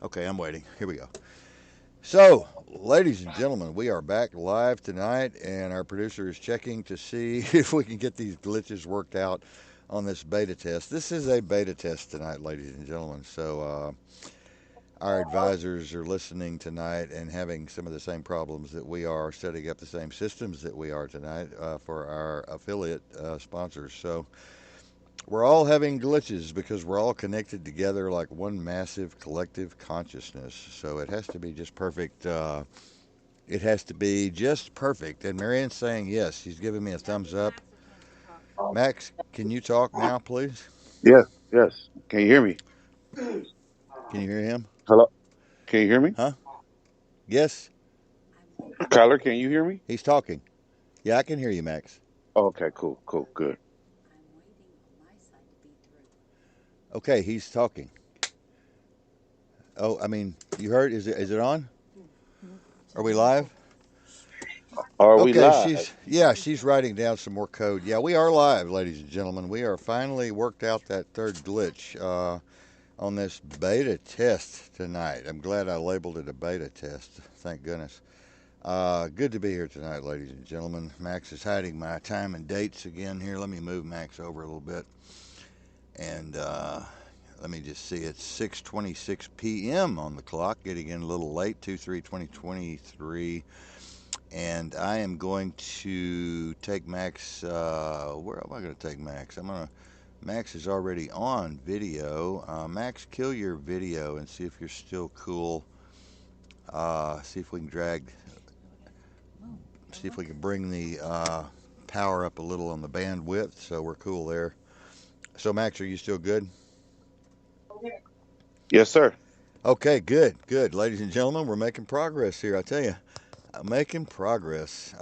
Okay, I'm waiting. Here we go. So, ladies and gentlemen, we are back live tonight, and our producer is checking to see if we can get these glitches worked out on this beta test. This is a beta test tonight, ladies and gentlemen. So, our advisors are listening tonight and having some of the same problems that we are, setting up the same systems that we are tonight for our affiliate sponsors. So, we're all having glitches because we're all connected together like one massive collective consciousness. So it has to be just perfect. It has to be just perfect. And Marianne's saying yes. She's giving me a thumbs up. Max, can you talk now, please? Yes, yes. Can you hear me? Can you hear him? Hello? Can you hear me? Huh? Yes, Kyler, can you hear me? he's talking. Yeah, I can hear you, Max. Oh, okay, cool, cool, good. Okay, he's talking. Oh, I mean, you heard? Is it on? Are we live? Are we Okay, live? she's writing down some more code. Yeah, we are live, ladies and gentlemen. We are finally worked out that third glitch on this beta test tonight. I'm glad I labeled it a beta test. Thank goodness. Good to be here tonight, ladies and gentlemen. Max is hiding my time and dates again here. Let me move Max over a little bit, and let me just see. It's 6:26 p.m. on the clock. Getting in a little late. 2/3/2023. And I am going to take Max. Where am I going to take Max? Max is already on video. Max, kill your video and see if you're still cool. See if we can see if we can bring the power up a little on the bandwidth, so we're cool there. So, Max, are you still good? Yes, sir. Okay, good, good. Ladies and gentlemen, we're making progress here. I tell you, making progress.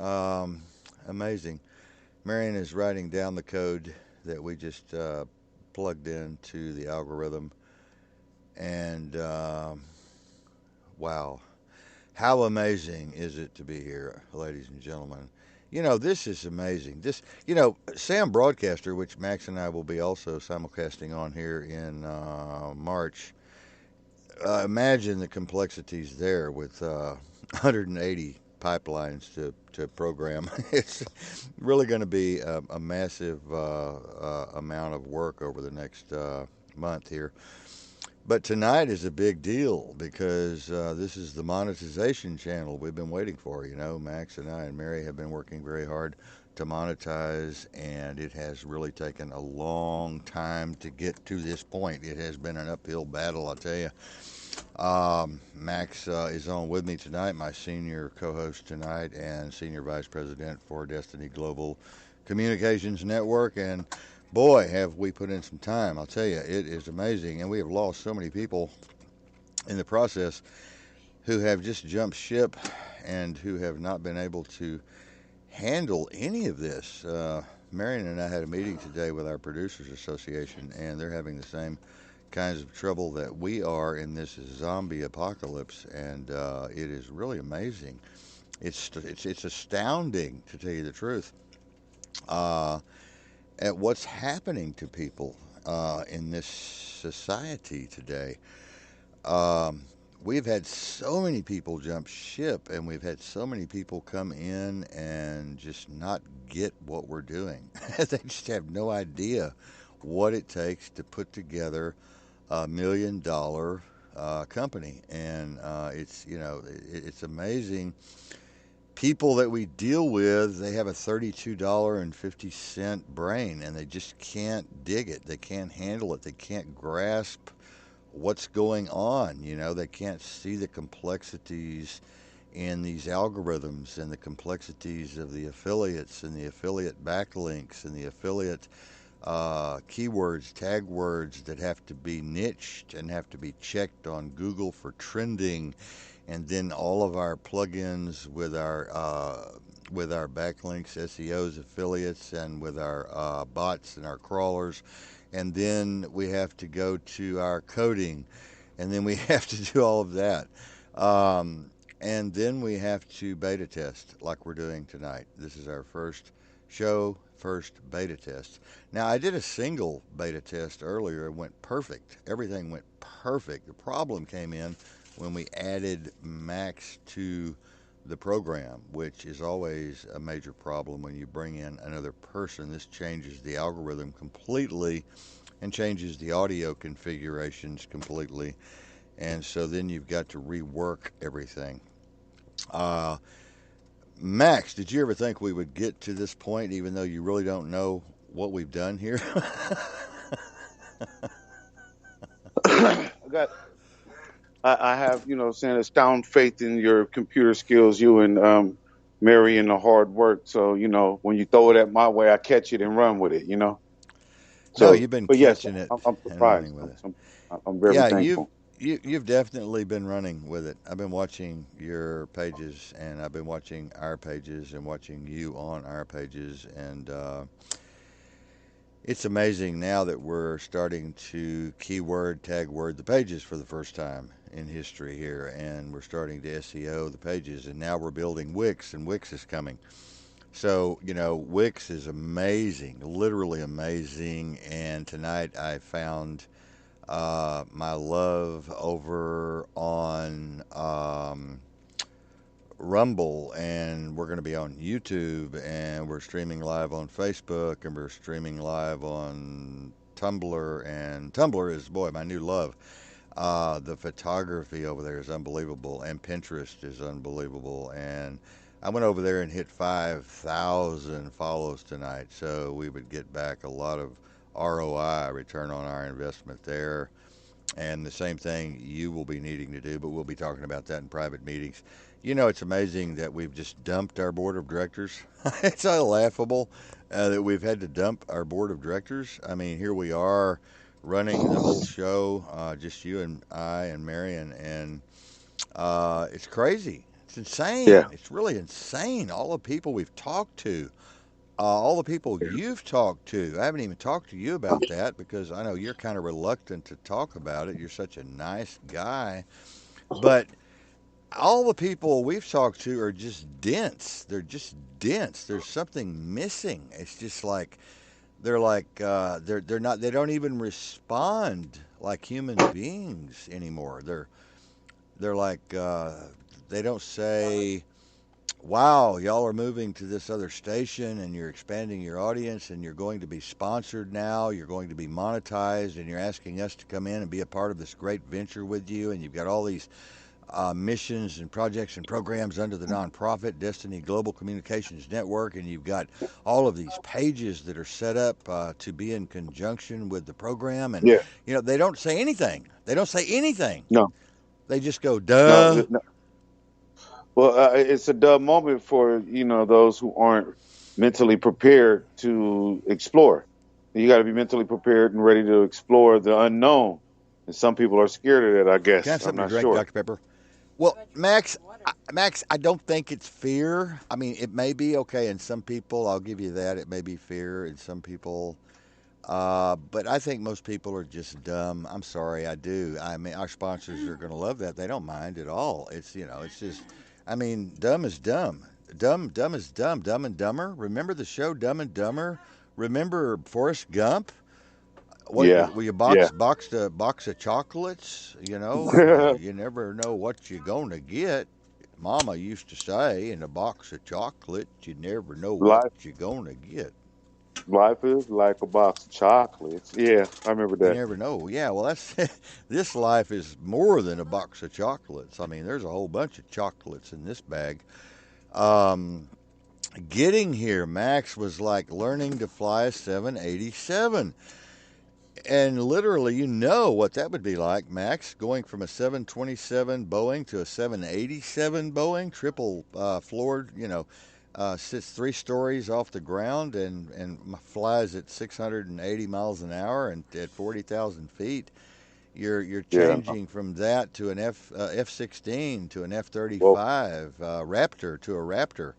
Amazing. Marion is writing down the code that we just plugged into the algorithm, and wow, how amazing is it to be here, ladies and gentlemen? You know, this is amazing. Sam Broadcaster, which Max and I will be also simulcasting on here in March. Imagine the complexities there with 180 pipelines to program. It's really going to be a massive amount of work over the next month here. But tonight is a big deal because this is the monetization channel we've been waiting for. You know, Max and I and Mary have been working very hard to monetize, and it has really taken a long time to get to this point. It has been an uphill battle, I'll tell you. Max is on with me tonight, my senior co host tonight, and senior vice president for Destiny Global Communications Network. And boy, have we put in some time. I'll tell you, it is amazing. And we have lost so many people in the process who have just jumped ship and who have not been able to handle any of this. Marion and I had a meeting today with our Producers Association, and they're having the same kinds of trouble that we are in this zombie apocalypse, and it is really amazing. It's astounding, to tell you the truth, uh, at what's happening to people in this society today. Um, we've had so many people jump ship, and we've had so many people come in and just not get what we're doing. They just have no idea what it takes to put together $1 million company, and it's amazing. People that we deal with, they have a $32.50 brain, and they just can't dig it. They can't handle it. They can't grasp what's going on. You know, they can't see the complexities in these algorithms and the complexities of the affiliates and the affiliate backlinks and the affiliate keywords, tag words that have to be niched and have to be checked on Google for trending, and then all of our plugins with our backlinks, SEOs, affiliates, and with our bots and our crawlers, and then we have to go to our coding, and then we have to do all of that. And then we have to beta test like we're doing tonight. This is our first show first beta test. Now, I did a single beta test earlier. It went perfect. Everything went perfect. The problem came in when we added Max to the program, which is always a major problem when you bring in another person. This changes the algorithm completely and changes the audio configurations completely. And so then you've got to rework everything. Uh, Max, did you ever think we would get to this point, even though you really don't know what we've done here? I got. I have, saying astound faith in your computer skills, you and Mary and the hard work. So, when you throw it at my way, I catch it and run with it. No, So, you've been but yes, catching it I'm and running surprised. with it. I'm very Yeah, thankful. you've definitely been running with it. I've been watching your pages, and I've been watching our pages, and watching you on our pages, and it's amazing now that we're starting to keyword tag word the pages for the first time in history here, and we're starting to SEO the pages, and now we're building Wix, and Wix is coming. So, Wix is amazing, literally amazing. And tonight I found my love over on Rumble, and we're going to be on YouTube, and we're streaming live on Facebook, and we're streaming live on Tumblr. And Tumblr is, boy, my new love. The photography over there is unbelievable, and Pinterest is unbelievable. And I went over there and hit 5,000 follows tonight, so we would get back a lot of ROI, return on our investment there. And the same thing you will be needing to do, but we'll be talking about that in private meetings. It's amazing that we've just dumped our board of directors. It's laughable that we've had to dump our board of directors. I mean, here we are running the whole show, just you and I and Marion, and it's crazy. It's insane. Yeah, It's really insane. All the people we've talked to, all the people you've talked to. I haven't even talked to you about that because I know you're kind of reluctant to talk about it. You're such a nice guy. But all the people we've talked to are just dense. They're just dense. There's something missing. It's just like they're not. They don't even respond like human beings anymore. They're like they don't say, wow, y'all are moving to this other station and you're expanding your audience and you're going to be sponsored now, you're going to be monetized, and you're asking us to come in and be a part of this great venture with you, and you've got all these missions and projects and programs under the nonprofit Destiny Global Communications Network, and you've got all of these pages that are set up to be in conjunction with the program, and yeah. they don't say anything. They don't say anything. No, They just go, no, duh. no. Well, it's a dumb moment for those who aren't mentally prepared to explore. You got to be mentally prepared and ready to explore the unknown. And some people are scared of that. I Can I have guess I'm something to not drink, sure. Dr. Pepper? Well, Max, I don't think it's fear. I mean, it may be okay in some people. I'll give you that. It may be fear in some people, but I think most people are just dumb. I'm sorry, I do. I mean, our sponsors are going to love that. They don't mind at all. It's just, I mean, dumb is dumb. Dumb is dumb. Dumb and Dumber. Remember the show Dumb and Dumber? Remember Forrest Gump? What Yeah, will you yeah. box of chocolates? You never know what you're gonna get. Mama used to say, in a box of chocolates, you never know what life, you're gonna get. life is like a box of chocolates. Yeah, I remember You that. never know. Yeah, well, that's this life is more than a box of chocolates. I mean, there's a whole bunch of chocolates in this bag. Um, Getting here, Max, was like learning to fly a 787. And literally, you know what that would be like, Max, going from a 727 Boeing to a 787 Boeing, triple floored, sits 3 stories off the ground and flies at 680 miles an hour and at 40,000 feet. You're Yeah. changing from that to an F-16 to an Well, F-35 Raptor to a Raptor.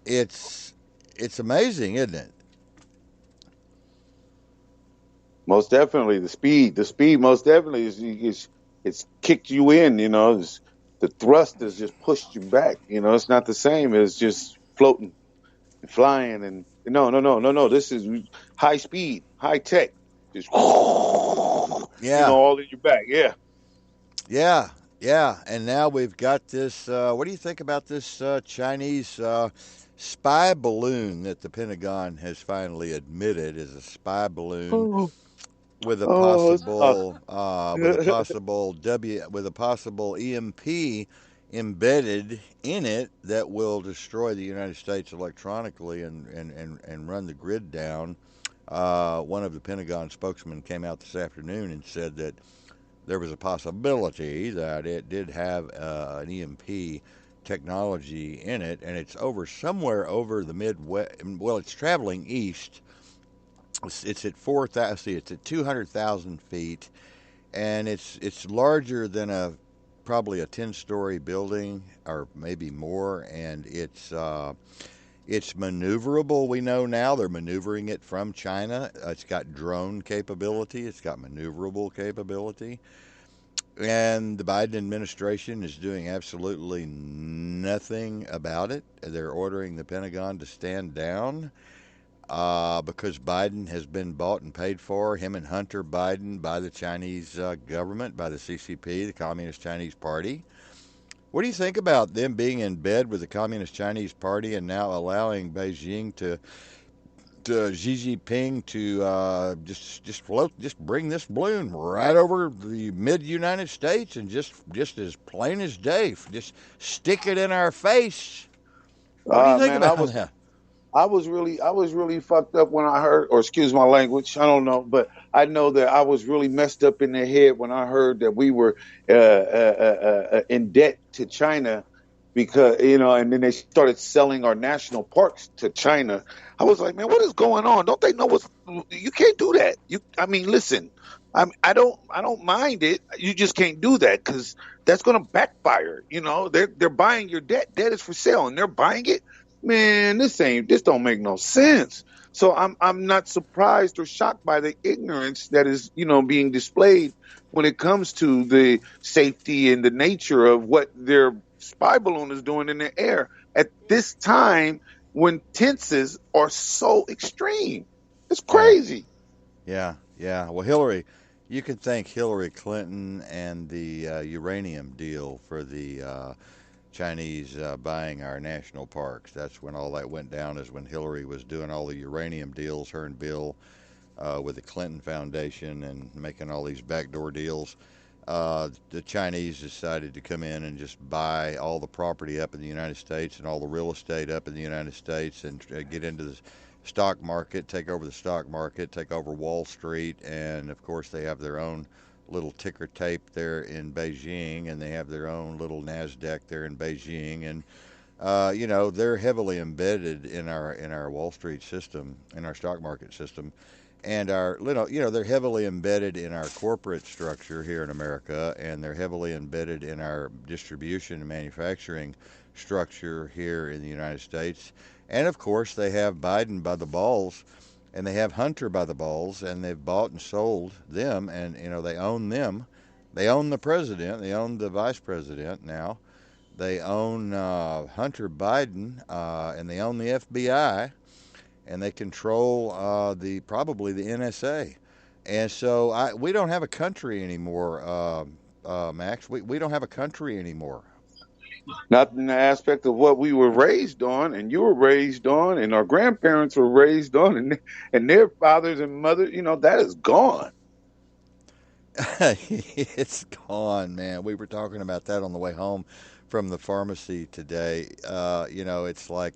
It's it's amazing, isn't it? most definitely the speed most definitely it's kicked you in. The thrust has just pushed you back. It's not the same as just floating. flying and no, no, no, no, no. This is high speed, high tech. Just Yeah, all in your back. Yeah. yeah, yeah. And now we've got this. What do you think about this Chinese spy balloon that the Pentagon has finally admitted is a spy balloon Oh, with a oh, it's possible with a possible EMP embedded in it that will destroy the United States electronically and run the grid down. One of the Pentagon spokesmen came out this afternoon and said that there was a possibility that it did have an EMP technology in it, and it's over somewhere over the Midwest. Well, it's traveling east. It's at 4,000. See, it's at 200,000 feet, and it's larger than a probably a 10-story building or maybe more, and it's maneuverable. We know now they're maneuvering it from China. It's got drone capability. It's got maneuverable capability. And the Biden administration is doing absolutely nothing about it. They're ordering the Pentagon to stand down because Biden has been bought and paid for, him and Hunter Biden, by the Chinese government, by the CCP, the Communist Chinese Party. What do you think about them being in bed with the Communist Chinese Party and now allowing Beijing to Xi Jinping to just bring this balloon right over the mid United States and just as plain as day, just stick it in our face? What do you think Man, about that? I was really fucked up when I heard, or excuse my language, I don't know, but I know that I was really messed up in the head when I heard that we were in debt to China because and then they started selling our national parks to China. I was like, man, what is going on? Don't they know what's? You can't do that. I mean, listen, I don't mind it. You just can't do that because that's going to backfire. They're buying your debt. Debt is for sale, and they're buying it. Man, this don't make no sense. So I'm not surprised or shocked by the ignorance that is being displayed when it comes to the safety and the nature of what their spy balloon is doing in the air at this time when tenses are so extreme. It's Yeah, crazy. yeah. Well, Hillary, you can thank Hillary Clinton and the uranium deal for the Chinese buying our national parks. That's when all that went down. Is when Hillary was doing all the uranium deals, her and Bill, with the Clinton Foundation and making all these backdoor deals. The Chinese decided to come in and just buy all the property up in the United States and all the real estate up in the United States and get into the stock market, take over the stock market, take over Wall Street, and of course they have their own little ticker tape there in Beijing, and they have their own little Nasdaq there in Beijing, and they're heavily embedded in our Wall Street system, in our stock market system, and our they're heavily embedded in our corporate structure here in America, and they're heavily embedded in our distribution and manufacturing structure here in the United States. And of course, they have Biden by the balls, and they have Hunter by the balls, and they've bought and sold them, and they own them. They own the president. They own the vice president now. They own Hunter Biden, and they own the FBI, and they control the probably the NSA. And so we don't have a country anymore, Max. We don't have a country anymore. Not in the aspect of what we were raised on, and you were raised on, and our grandparents were raised on, and their fathers and mothers. That is gone. It's gone, man. We were talking about that on the way home from the pharmacy today. It's like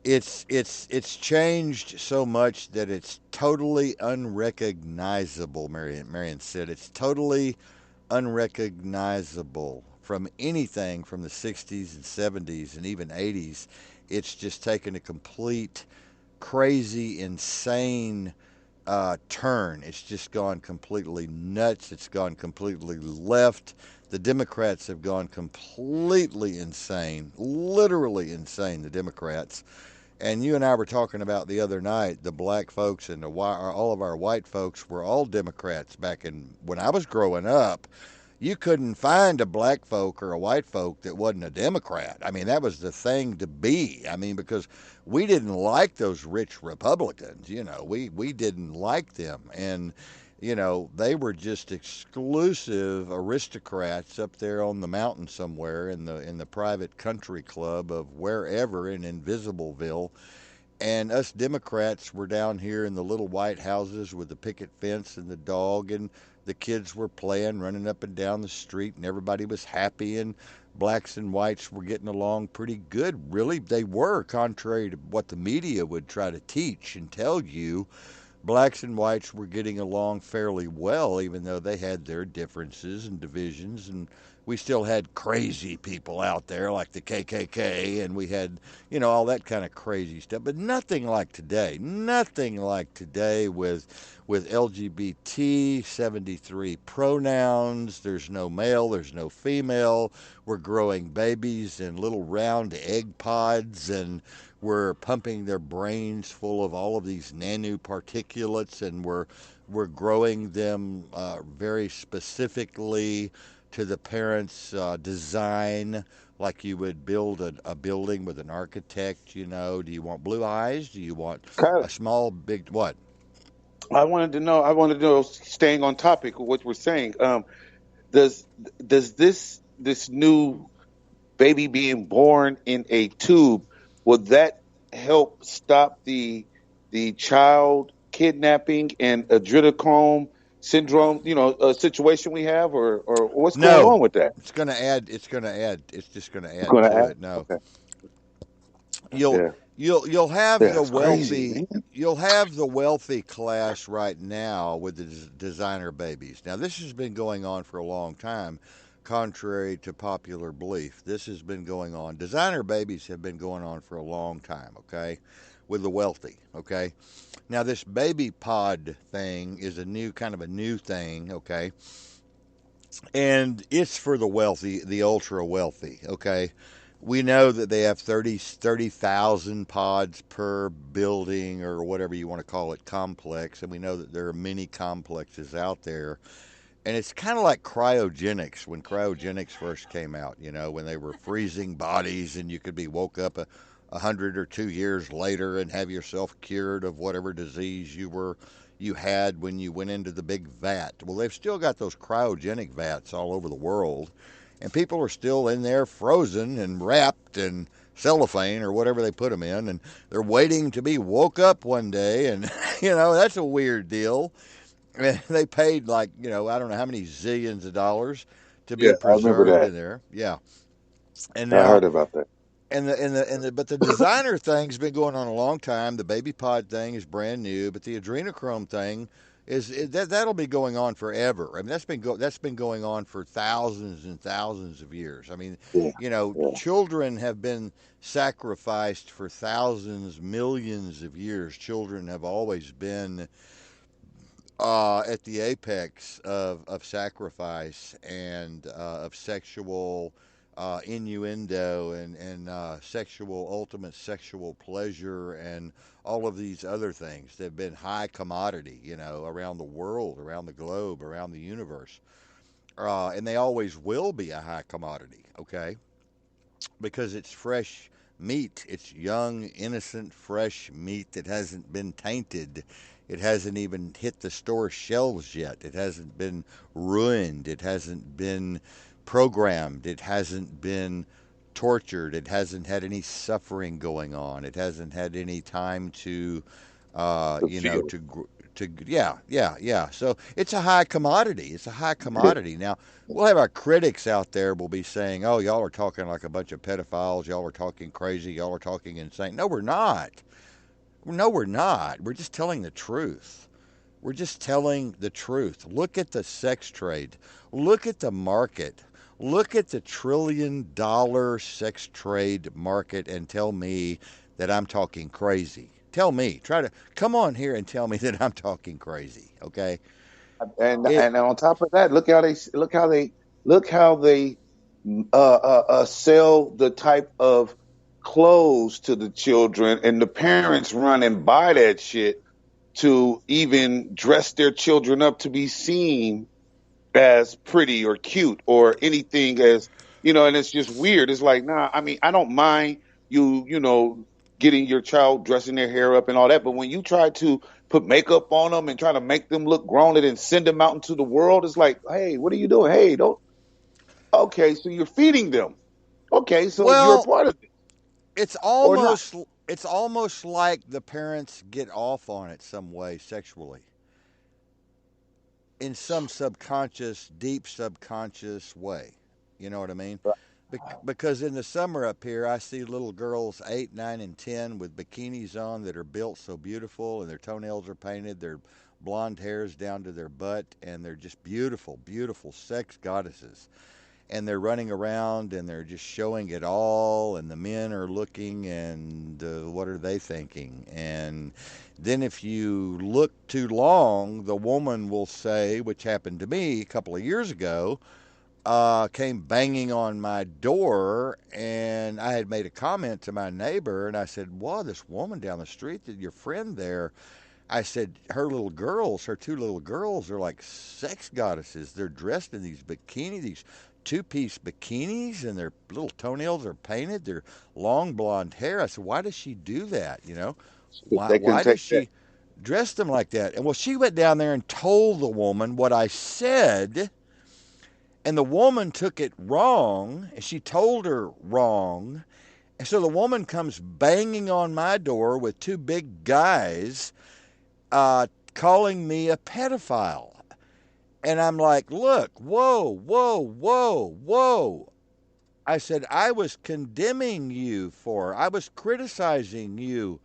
it's changed so much that it's totally unrecognizable. Marion said it's totally unrecognizable from anything from the 60s and 70s and even 80s. It's just taken a complete crazy, insane turn. It's just gone completely nuts. It's gone completely left. The Democrats have gone completely insane, literally insane, the Democrats. And you and I were talking about the other night, the black folks and all of our white folks were all Democrats back in when I was growing up. you couldn't find a black folk or a white folk that wasn't a Democrat. I mean, that was the thing to be. I mean, because we didn't like those rich Republicans. We didn't like them, and they were just exclusive aristocrats up there on the mountain somewhere in the private country club of wherever in Invisibleville, and us Democrats were down here in the little white houses with the picket fence and the dog, and the kids were playing, running up and down the street, and everybody was happy, and blacks and whites were getting along pretty good. Really, they were, contrary to what the media would try to teach and tell you. Blacks and whites were getting along fairly well, even though they had their differences and divisions. And we still had crazy people out there like the KKK, and we had, all that kind of crazy stuff. But nothing like today. Nothing like today with LGBT 73 pronouns. There's no male, there's no female. We're growing babies in little round egg pods, and we're pumping their brains full of all of these nanoparticulates, and we're growing them very specifically to the parents' design, like you would build a building with an architect. Do you want blue eyes? Do you want Kind a small, big what? I wanted to know, staying on topic of what we're saying. Does does this new baby being born in a tube, would that help stop the child kidnapping and adrenochrome syndrome, situation we have, or what's going No, on with that? it's going to add. It's going to add. It's just going to It's add going to to add. it. No, Okay. you'll Yeah. you'll have Yeah. the It's crazy, wealthy man. you'll have the wealthy class right now with the designer babies. Now this has been going on for a long time, contrary to popular belief. This has been going on. Designer babies have been going on for a long time, okay? With the wealthy, okay? Now this baby pod thing is a new thing, okay? And it's for the wealthy, the ultra wealthy, okay? We know that they have 30,000 pods per building or whatever you want to call it, complex, and we know that there are many complexes out there. And it's kind of like cryogenics when cryogenics first came out, when they were freezing bodies and you could be woke up a hundred or 2 years later and have yourself cured of whatever disease you had when you went into the big vat. Well, they've still got those cryogenic vats all over the world, and people are still in there frozen and wrapped in cellophane or whatever they put them in, and they're waiting to be woke up one day, and that's a weird deal. They paid like I don't know how many zillions of dollars to be Yeah, I remember preserved that. in there. Yeah, and I now heard about that. but the designer thing's been going on a long time. The baby pod thing is brand new, but the adrenochrome thing that'll be going on forever. I mean that's been going on for thousands and thousands of years. I mean, Yeah. Yeah. children have been sacrificed for thousands, millions of years. Children have always been at the apex of sacrifice and of sexual innuendo and sexual ultimate sexual pleasure and all of these other things. They've been high commodity, around the world, around the globe, around the universe, and they always will be a high commodity. Okay, because it's fresh meat. It's young, innocent, fresh meat that hasn't been tainted. It hasn't even hit the store shelves yet. It hasn't been ruined. It hasn't been programmed. It hasn't been tortured. It hasn't had any suffering going on. It hasn't had any time to, The feel. yeah. So it's a high commodity. It's a high commodity. Now we'll have our critics out there will be saying, "Oh, y'all are talking like a bunch of pedophiles. Y'all are talking crazy. Y'all are talking insane." No, we're not. No, we're not. We're just telling the truth. We're just telling the truth. Look at the sex trade. Look at the market. Look at the $1 trillion sex trade market and tell me that I'm talking crazy. Tell me. Try to come on here and tell me that I'm talking crazy. Okay? It And on top of that, look how they sell the type of clothes to the children, and the parents run and buy that shit to even dress their children up to be seen as pretty or cute or anything as, and it's just weird. It's like, nah, I mean, I don't mind getting your child dressing their hair up and all that, but when you try to put makeup on them and try to make them look grown and then send them out into the world, it's like, hey, what are you doing? Hey, don't. Okay, so you're feeding them. Okay, so you're a Well, part of it it's or not. almost it's almost like the parents get off on it some way sexually in some subconscious, deep subconscious way. You know what I mean? Because in the summer up here, I see little girls 8, 9, and 10 with bikinis on that are built so beautiful, and their toenails are painted, their blonde hairs down to their butt, and they're just beautiful, beautiful sex goddesses. And they're running around and they're just showing it all, and the men are looking, and what are they thinking? And then if you look too long, the woman will say, which happened to me a couple of years ago, came banging on my door, and I had made a comment to my neighbor, and I said, "Wow, this woman down the street, that your friend there," I said, her two little girls are like sex goddesses. They're dressed in these these two-piece bikinis, and their little toenails are painted. Their long blonde hair. I said, why does she do that? They can Why take does that. she dress them like that? And well, she went down there and told the woman what I said, and the woman took it wrong, and she told her wrong. And so the woman comes banging on my door with two big guys, calling me a pedophile. And I'm like, look, whoa, whoa, whoa, whoa. I said, I was condemning you I was criticizing you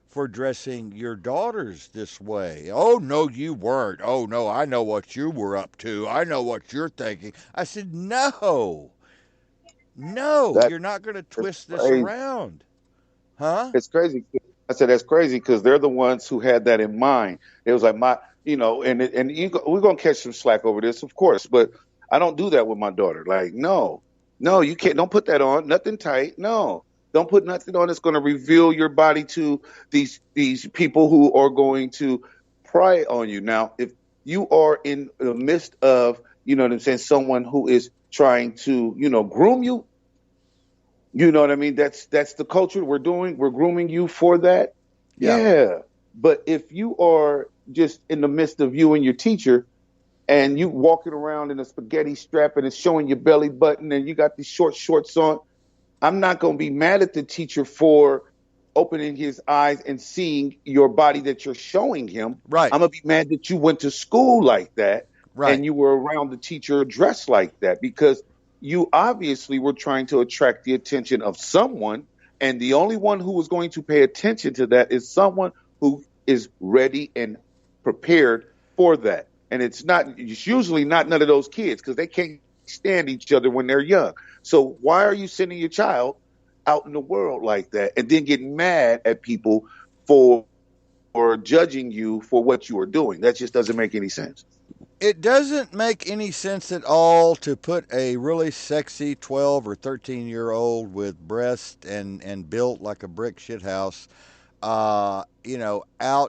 for dressing your daughters this way. Oh, no, you weren't. Oh, no, I know what you were up to. I know what you're thinking. I said, no, no, That you're not going to is twist this crazy. around. Huh? It's crazy. I said that's crazy because they're the ones who had that in mind. It was like we're gonna catch some slack over this, of course, but I don't do that with my daughter. Like, no, no, you can't. Don't put that on. Nothing tight. No, don't put nothing on that's going to reveal your body to these people who are going to pry on you. Now, if you are in the midst of, what I'm saying, someone who is trying to, groom you, you know what I mean? That's the culture we're doing. We're grooming you for that. Yeah. Yeah. But if you are just in the midst of you and your teacher and you walking around in a spaghetti strap and it's showing your belly button and you got these short shorts on, I'm not going to be mad at the teacher for opening his eyes and seeing your body that you're showing him. Right. I'm going to be mad that you went to school like that Right. and you were around the teacher dressed like that because you obviously were trying to attract the attention of someone. And the only one who is going to pay attention to that is someone who is ready and prepared for that. And it's usually not none of those kids because they can't stand each other when they're young. So why are you sending your child out in the world like that and then getting mad at people for judging you for what you are doing? That just doesn't make any sense. It doesn't make any sense at all to put a really sexy 12 or 13-year-old with breasts and built like a brick shithouse, out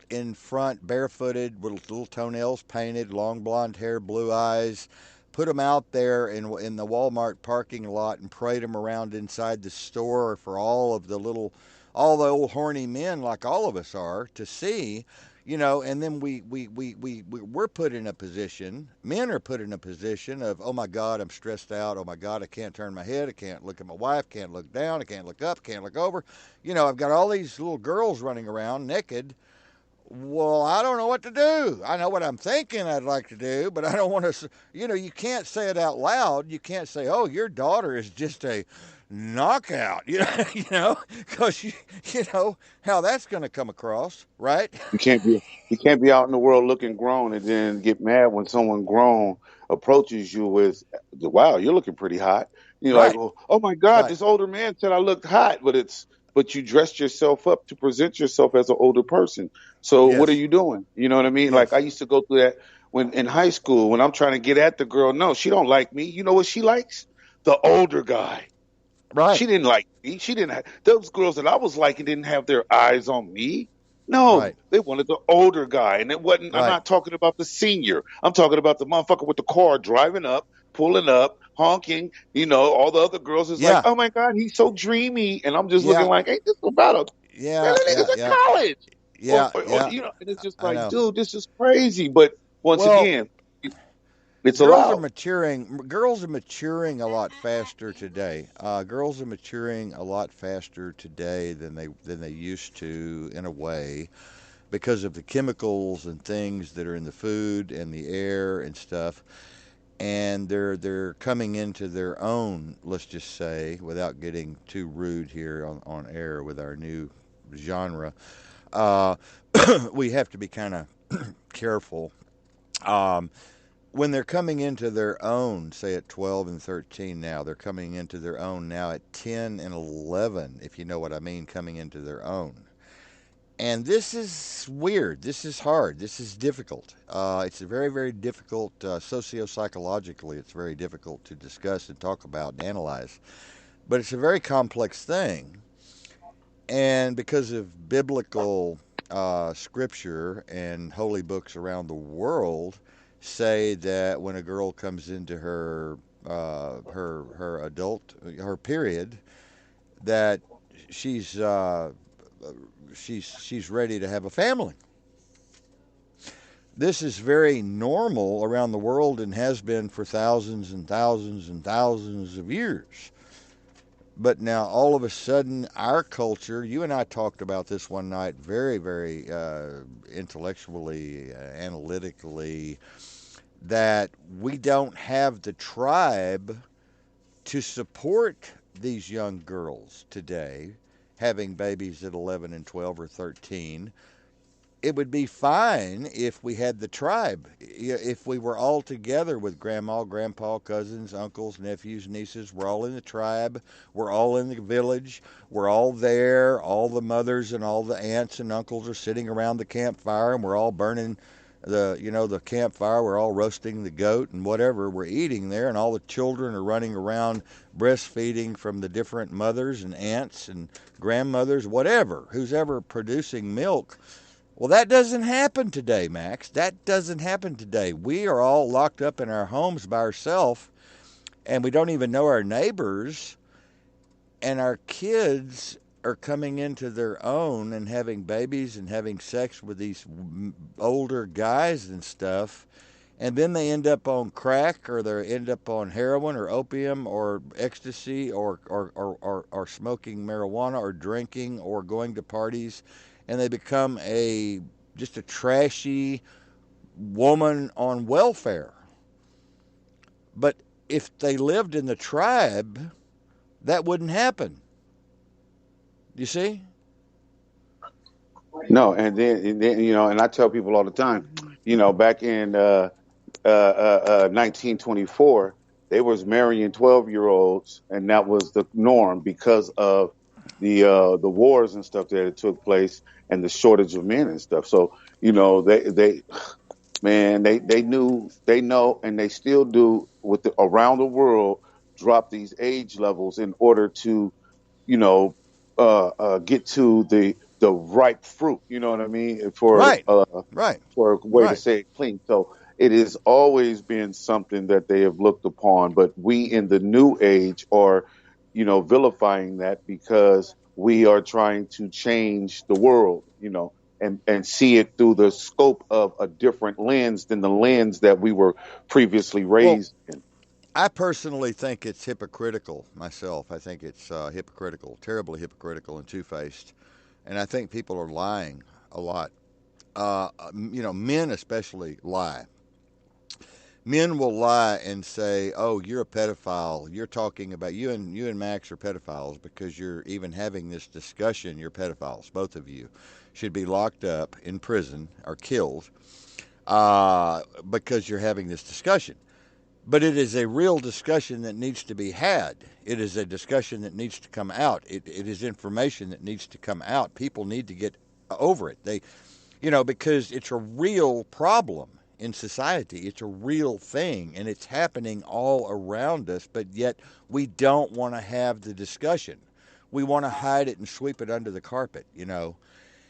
in front, barefooted, with little toenails painted, long blonde hair, blue eyes. Put them out there in the Walmart parking lot and parade them around inside the store for all the old horny men like all of us are to see. And then we're put in a position, men are put in a position of, oh my God, I'm stressed out. Oh my God, I can't turn my head. I can't look at my wife, can't look down, I can't look up, can't look over. I've got all these little girls running around naked. Well, I don't know what to do. I know what I'm thinking I'd like to do, but I don't want to. You can't say it out loud. You can't say, "Oh, your daughter is just a knockout." Because you know how that's going to come across, right? You can't be you can't be out in the world looking grown and then get mad when someone grown approaches you with, "Wow, you're looking pretty hot." You're like, Right, "Well, oh my God, right. this older man said I looked hot," but you dressed yourself up to present yourself as an older person. So what are Yes, you doing? You know what I mean? Like I yes. used to go through that when in high school when I'm trying to get at the girl. No, she don't like me. You know what she likes? The older guy. Right. She didn't like me. She didn't have those girls that I was liking didn't have their eyes on me. No, Right. they wanted the older guy, and it wasn't. I'm Right. not talking about the senior. I'm talking about the motherfucker with the car driving up, pulling up, honking. All the other girls is like, Yeah. "Oh my god, he's so dreamy," and I'm just looking Yeah. like, "Ain't this about a man? Yeah. The Yeah. niggas in Yeah. college, Yeah. or Yeah. and it's just I like, know. dude, this is crazy." But once Well, again, it's allowed. girls are maturing a lot faster today. Girls are maturing a lot faster today than they used to, in a way, because of the chemicals and things that are in the food and the air and stuff. And they're coming into their own, let's just say, without getting too rude here on air with our new genre. uh, we have to be kind of careful. um, when they're coming into their own, say at 12 and 13 now, they're coming into their own now at 10 and 11, if you know what I mean, coming into their own. And this is weird. This is hard. This is difficult. It's very, very difficult socio-psychologically. It's very difficult to discuss and talk about and analyze. But it's a very complex thing. And because of biblical scripture and holy books around the world say that when a girl comes into her period, that she's uh, she's ready to have a family. This is very normal around the world and has been for thousands and thousands and thousands of years. But now all of a sudden, our culture, you and I talked about this one night very, very intellectually, analytically, that we don't have the tribe to support these young girls today having babies at 11 and 12 or 13. It would be fine if we had the tribe, if we were all together with grandma, grandpa, cousins, uncles, nephews, nieces. We're all in the tribe. We're all in the village. We're all there. All the mothers and all the aunts and uncles are sitting around the campfire, and we're all burning the campfire. We're all roasting the goat and whatever we're eating there, and all the children are running around breastfeeding from the different mothers and aunts and grandmothers, whatever, who's ever producing milk. Well, that doesn't happen today, Max. That doesn't happen today. We are all locked up in our homes by ourselves, and we don't even know our neighbors, and our kids are coming into their own and having babies and having sex with these older guys and stuff. And then they end up on crack, or they end up on heroin or opium or ecstasy, or smoking marijuana or drinking or going to parties, and they become a just a trashy woman on welfare. But if they lived in the tribe, that wouldn't happen. You see? No, and then and I tell people all the time, back in 1924, they was marrying 12-year-olds, and that was the norm because of the wars and stuff that took place and the shortage of men and stuff. So they man, they knew, they know, and they still do with around the world, drop these age levels in order to you know get to the ripe fruit. You know what I mean? Right. Right. For a way to Right. say it clean. So it has always been something that they have looked upon, but we in the new age are, vilifying that because we are trying to change the world, and see it through the scope of a different lens than the lens that we were previously Well, raised in. I personally think it's hypocritical myself. I think it's hypocritical, terribly hypocritical and two faced. And I think people are lying a lot. Men especially lie. Men will lie and say, "Oh, you're a pedophile. You're talking about you and Max are pedophiles because you're even having this discussion. You're pedophiles. Both of you should be locked up in prison or killed because you're having this discussion." But it is a real discussion that needs to be had. It is a discussion that needs to come out. It is information that needs to come out. People need to get over it. Because it's a real problem in society. It's a real thing, and it's happening all around us, but yet we don't want to have the discussion. We want to hide it and sweep it under the carpet.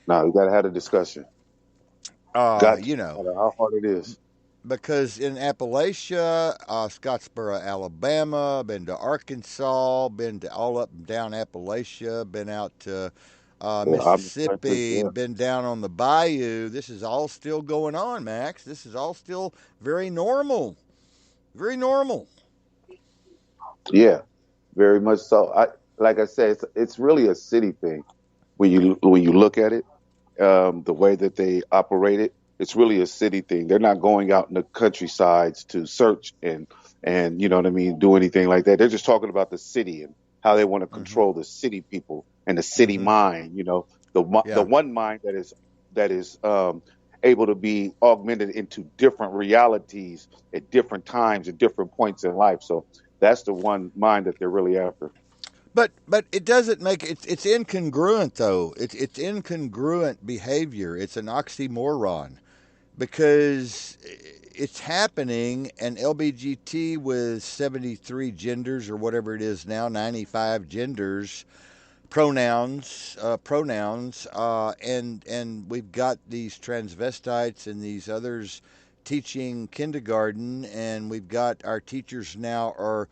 Now we got to have a discussion. Uh, Got to, you no know, matter how hard it is. because in Appalachia, Scottsboro, Alabama, been to Arkansas, been to all up and down Appalachia, been out to Yeah, I'm the country. Mississippi, Yeah, been down on the bayou. This is all still going on, Max. This is all still very normal. Very normal. yeah, very much so. Like I said, it's really a city thing when you look at it. The way that they operate it, it's really a city thing. They're not going out in the countrysides to search and you know what I mean, do anything like that. They're just talking about the city and how they want to Mm-hmm. control the city people and the city Mm-hmm. mind. You know, the Yeah. one mind that is able to be augmented into different realities at different times at different points in life. So that's the one mind that they're really after. But it doesn't make it's incongruent though. It's incongruent behavior. It's an oxymoron because it's happening, and LBGT with 73 genders or whatever it is now, 95 genders, and we've got these transvestites and these others teaching kindergarten, and we've got our teachers now are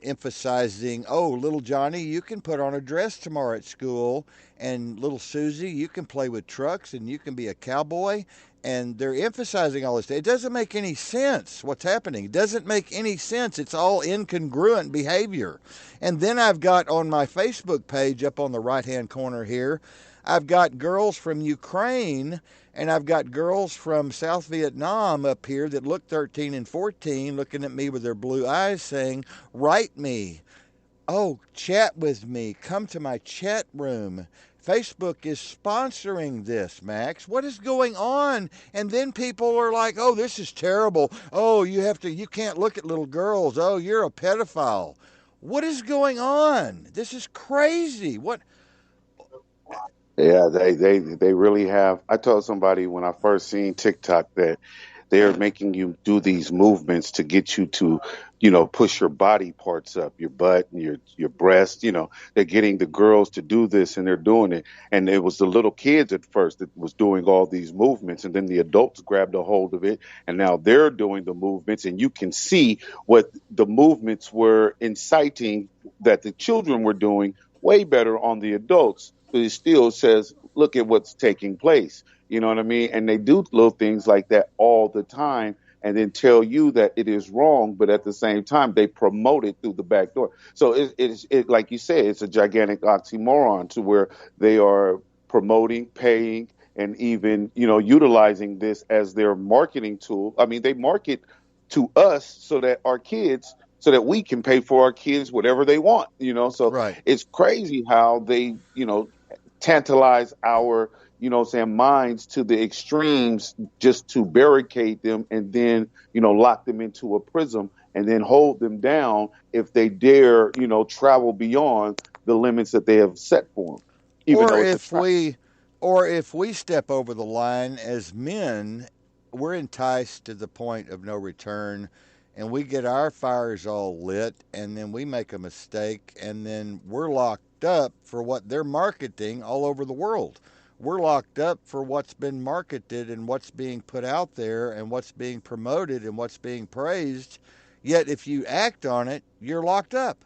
emphasizing, oh, little Johnny, you can put on a dress tomorrow at school, and little Susie, you can play with trucks, and you can be a cowboy. And they're emphasizing all this. It doesn't make any sense what's happening. It doesn't make any sense. It's all incongruent behavior. And then I've got on my Facebook page up on the right hand corner here, I've got girls from Ukraine and I've got girls from South Vietnam up here that look 13 and 14 looking at me with their blue eyes saying, write me. Oh, chat with me. Come to my chat room. Facebook is sponsoring this, Max. What is going on? And then people are like, "Oh, this is terrible. Oh, you can't look at little girls. Oh, you're a pedophile." What is going on? This is crazy. What? Yeah, they really have. I told somebody when I first seen TikTok that they're making you do these movements to get you to, push your body parts up, your butt and your breast. They're getting the girls to do this, and they're doing it. And it was the little kids at first that was doing all these movements, and then the adults grabbed a hold of it, and now they're doing the movements, and you can see what the movements were inciting that the children were doing way better on the adults. But it still says, look at what's taking place. You know what I mean? And they do little things like that all the time and then tell you that it is wrong, but at the same time, they promote it through the back door. So like you said, it's a gigantic oxymoron to where they are promoting, paying, and even, utilizing this as their marketing tool. I mean, they market to us so that our kids, so that we can pay for our kids whatever they want. So Right. it's crazy how they, tantalize our, saying minds to the extremes just to barricade them and then, lock them into a prism and then hold them down if they dare, travel beyond the limits that they have set for them, even Or though it's a if trap. we or if we step over the line as men, we're enticed to the point of no return and we get our fires all lit and then we make a mistake and then we're locked up for what they're marketing all over the world. We're locked up for what's been marketed and what's being put out there and what's being promoted and what's being praised. Yet if you act on it, you're locked up.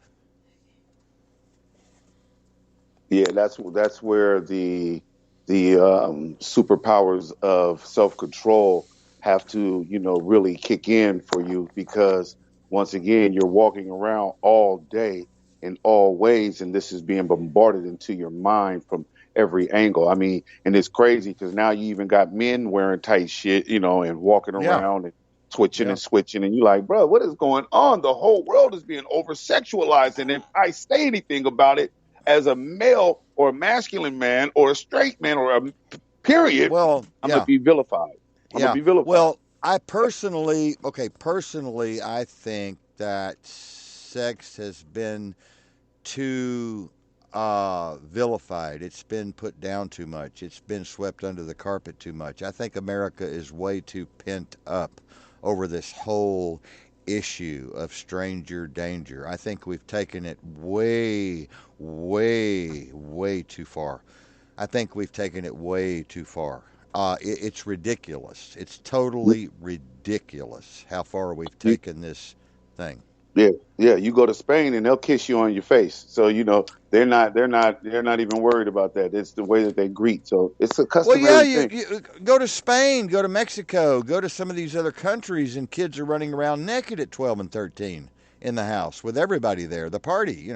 Yeah, that's where the superpowers of self control have to, really kick in for you because once again, you're walking around all day in all ways, and this is being bombarded into your mind from every angle. I mean, and it's crazy because now you even got men wearing tight shit, and walking Yeah. around and twitching Yeah. and switching, and you're like, bro, what is going on? The whole world is being over sexualized, and if I say anything about it as a male or a masculine man or a straight man or a period, Well, I'm gonna yeah. be vilified. I'm gonna Yeah. be vilified. Well, personally, I think that sex has been too vilified. It's been put down too much. It's been swept under the carpet too much. I think America is way too pent up over this whole issue of stranger danger. I think we've taken it way, way, way too far. I think we've taken it way too far. It's ridiculous. It's totally ridiculous how far we've You, taken this thing. yeah, yeah. You go to Spain and they'll kiss you on your face. So they're not even worried about that. It's the way that they greet. So it's a Well, yeah, customary thing. you go to Spain, go to Mexico, go to some of these other countries, and kids are running around naked at 12 and 13 in the house with everybody there. The party,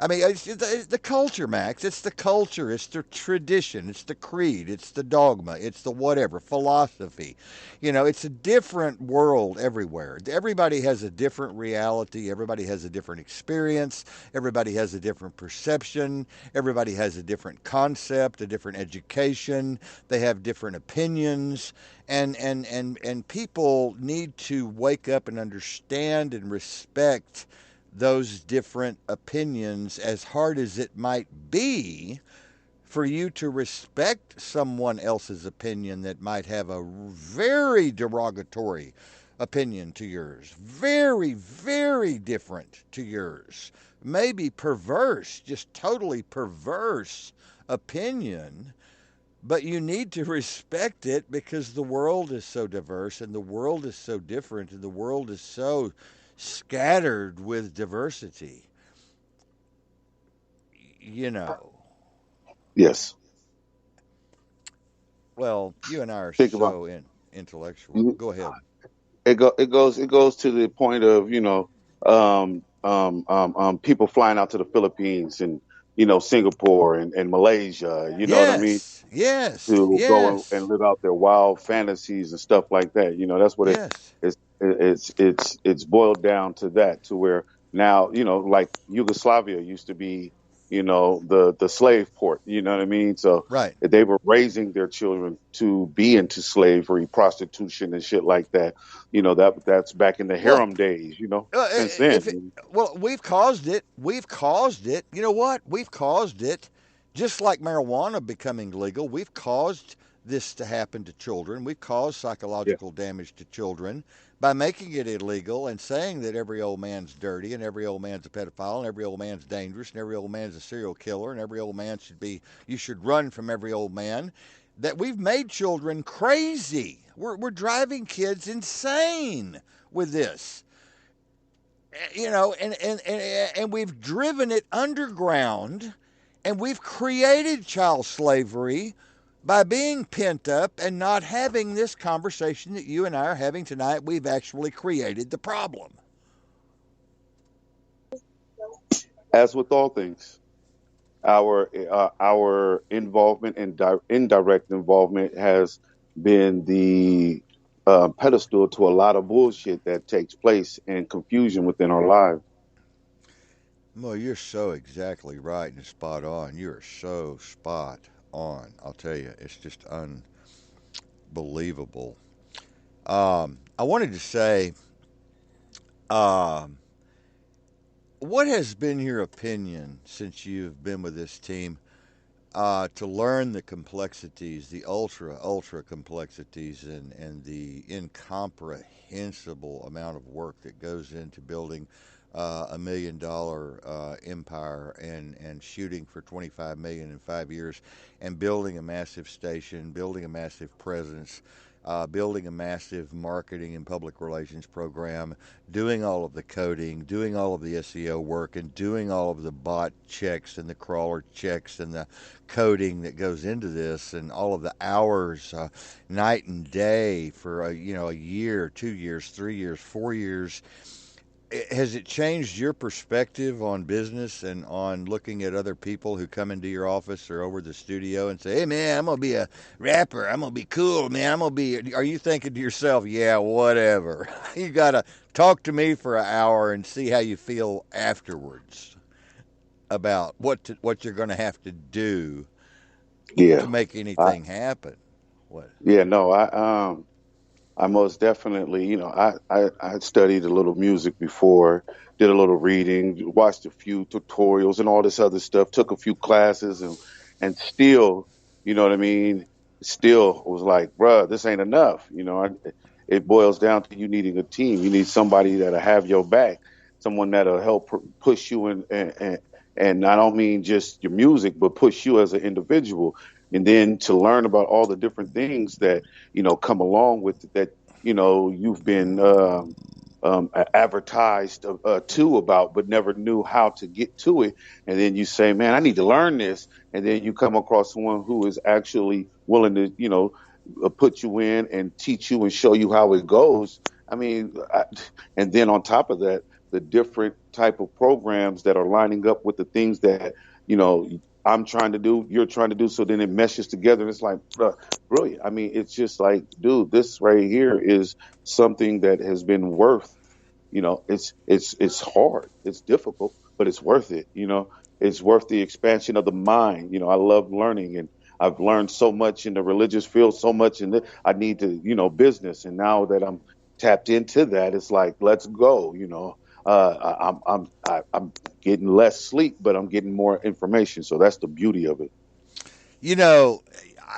I mean, it's the culture, Max. It's the culture. It's the tradition. It's the creed. It's the dogma. It's the whatever philosophy. It's a different world everywhere. Everybody has a different reality. Everybody has a different experience. Everybody has a different perception. Everybody has a different concept, a different education. They have different opinions, and people need to wake up and understand and respect those different opinions, as hard as it might be for you to respect someone else's opinion that might have a very derogatory opinion to yours, very, very different to yours, maybe perverse, just totally perverse opinion. But you need to respect it because the world is so diverse and the world is so different and the world is so scattered with diversity. You know, Yes. well, you and I are Think about so intellectual. Go ahead. it goes to the point of people flying out to the Philippines and Singapore and Malaysia. You know what I mean? Yes, yes, To go and yes, live out their wild fantasies and stuff like that. That's what yes. it's boiled down to that, to where now, like Yugoslavia used to be, the slave port. You know what I mean? So Right. they were raising their children to be into slavery, prostitution, and shit like that. That's back in the Well, harem days. Since if it, then, well, we've caused it. We've caused it. You know what? We've caused it. Just like marijuana becoming legal, we've caused this to happen to children. We've caused yeah, psychological damage to children by making it illegal and saying that every old man's dirty and every old man's a pedophile and every old man's dangerous and every old man's a serial killer and every old man you should run from every old man. That we've made children crazy. We're driving kids insane with this, and we've driven it underground, and we've created child slavery by being pent up and not having this conversation that you and I are having tonight. We've actually created the problem. as with all things, our involvement and indirect involvement has been the pedestal to a lot of bullshit that takes place and confusion within our lives. Well, you're so exactly right and spot on. You're so spot on. I'll tell you, it's just unbelievable. I wanted to say, um, what has been your opinion since you've been with this team to learn the complexities, the ultra complexities, and the incomprehensible amount of work that goes into building $1 million empire and shooting for 25 million in 5 years and building a massive station, building a massive presence, building a massive marketing and public relations program, doing all of the coding, doing all of the SEO work, and doing all of the bot checks and the crawler checks and the coding that goes into this, and all of the hours, night and day for a year, 2 years, 3 years, 4 years. Has it changed your perspective on business and on looking at other people who come into your office or over the studio and say, "Hey man, I'm gonna be a rapper. I'm gonna be cool, man. I'm gonna be." Are you thinking to yourself, "Yeah, whatever"? You gotta talk to me for an hour and see how you feel afterwards about what you're gonna have to do to Yeah, make I, anything happen. What? yeah, no, I most definitely, I studied a little music before, did a little reading, watched a few tutorials and all this other stuff, took a few classes, and still, you know what I mean? Still was like, bruh, this ain't enough. It boils down to you needing a team. You need somebody that'll have your back, someone that'll help push you and I don't mean just your music, but push you as an individual. and then to learn about all the different things that come along with it, that you've been advertised to about, but never knew how to get to it. And then you say, "Man, I need to learn this," and then you come across someone who is actually willing to put you in and teach you and show you how it goes. I mean, and then on top of that, the different type of programs that are lining up with the things that you know I'm trying to do, you're trying to do. So then it meshes together, and it's like brilliant. I mean, it's just like, dude, this right here is something that has been worth. It's hard, it's difficult, but it's worth it. It's worth the expansion of the mind. I love learning, and I've learned so much in the religious field, so much in I need to, business. And now that I'm tapped into that, it's like, let's go. I'm getting less sleep, but I'm getting more information. So that's the beauty of it. You know,